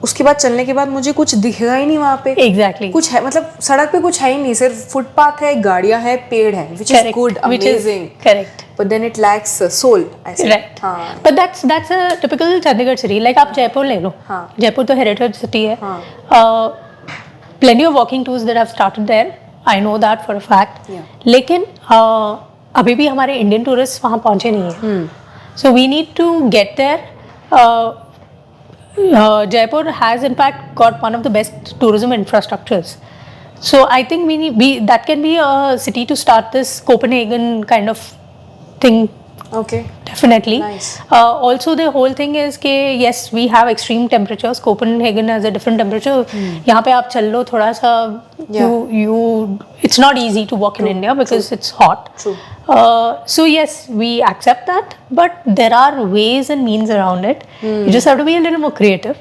उसके बाद चलने के बाद मुझे कुछ दिखेगा ही नहीं वहाँ पे. Exactly. कुछ है, मतलब सड़क पे कुछ है ही नहीं, सिर्फ फुटपाथ है, गाड़ियाँ है, पेड़ है, which is good, amazing. Correct. But then it lacks soul, I say. Right. हाँ. But that's a typical Chandigarh city. Like आप जयपुर ले लो. हाँ. जयपुर तो heritage city है. हाँ. Plenty of walking tours that have started there. I know that for a fact. Yeah. लेकिन अभी भी हमारे Indian tourists वहाँ पहुँचे नहीं हैं. So we need to get there. Jaipur has in fact got one of the best tourism infrastructures. So I think that can be a city to start this Copenhagen kind of thing. Okay. Definitely. Nice. Also the whole thing is कि yes, we have extreme temperatures. Copenhagen has a different temperature. यहाँ पे आप चल लो थोड़ा सा, it's not easy to walk in India because it's hot. True. So yes, we accept that, but there are ways and means around it. You just have to be a little more creative.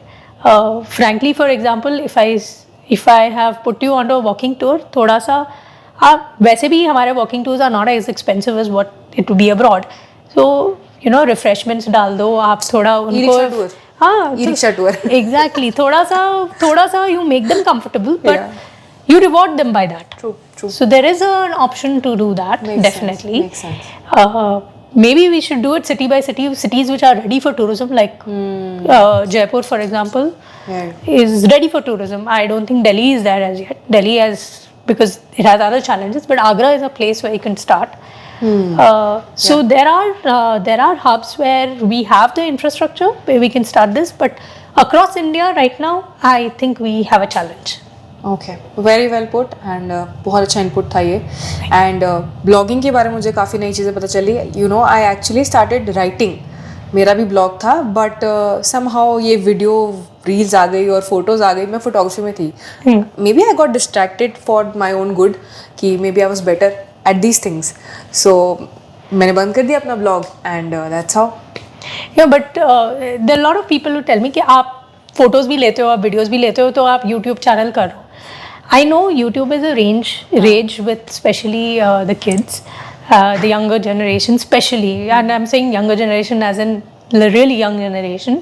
Frankly, for example, if I have put you onto a walking tour, थोड़ा सा आप वैसे भी हमारे walking tours are not as expensive as what it would be abroad. So you know, refreshments डाल दो आप थोड़ा उनको. E-rickshaw tour. हाँ. E-rickshaw tour. Exactly. थोड़ा सा you make them comfortable, but you reward them by that. True. So there is an option to do that. Makes definitely. sense. Makes sense. Maybe we should do it city by city. Cities which are ready for tourism, like Jaipur, for example, is ready for tourism. I don't think Delhi is there as yet. Delhi has, because it has other challenges, but Agra is a place where you can start. So there are hubs where we have the infrastructure where we can start this, but across India right now, I think we have a challenge. Okay, very well put and बहुत अच्छा input था ये. And blogging के बारे में मुझे काफ़ी नई चीज़ें पता चली. You know, I actually started writing. मेरा भी ब्लॉग था, बट समहाउ ये वीडियो रील्स आ गई और फोटोज़ आ गई. मैं फोटोग्राफी में थी. Maybe I got distracted for my own good कि maybe I was better at these things. So मैंने बंद कर दिया अपना blog and that's how. Yeah, but there are a lot of people who tell me कि आप photos भी लेते हो, आप वीडियोज़ भी लेते हो, तो आप यूट्यूब चैनल करो. I know YouTube is a rage with especially the kids, the younger generation especially, and I'm saying younger generation as in the really young generation,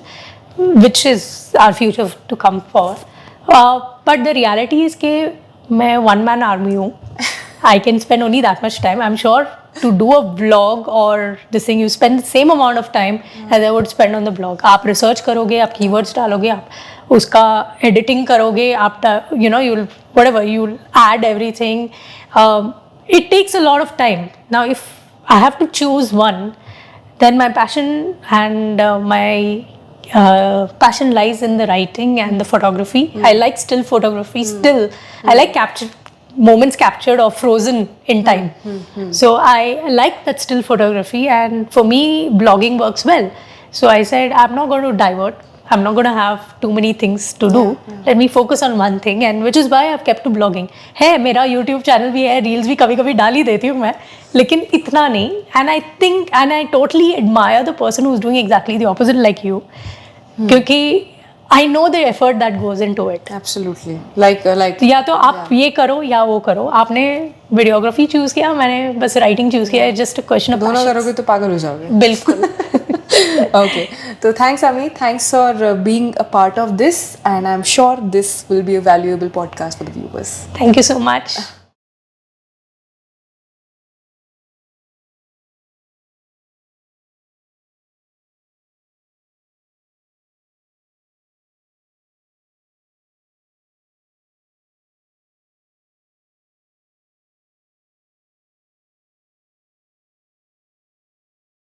which is our future to come for. But the reality is कि मैं one man army हूँ. I can spend only that much time. I'm sure to do a vlog or this thing, you spend the same amount of time as I would spend on the blog. आप research करोगे, आप keywords डालोगे, आप उसका editing करोगे, आप you'll add everything. It takes a lot of time. Now, if I have to choose one, then my passion and my passion lies in the writing and the photography. I like still photography. Still, I like moments captured or frozen in time. So I like that still photography, and for me blogging works well. So I said, I'm not going to divert. I'm not going to have too many things to do. Let me focus on one thing, and which is why I've kept to blogging. है मेरा YouTube channel भी है, reels भी कभी-कभी डाल ही देती हूँ मैं, लेकिन इतना नहीं. And I think, and I totally admire the person who's doing exactly the opposite like you. क्योंकि I know the effort that goes into it. Absolutely. Like या तो आप ये करो या वो करो, आपने वीडियोग्राफी चूज किया, मैंने बस राइटिंग चूज किया, जस्ट अ क्वेश्चन ऑफ दोनों करोगे तो पागल हो जाओगे। बिल्कुल। Okay, so thanks Ami, thanks for being a part of this, and I'm sure this will be a valuable podcast for the viewers. Thank you so much.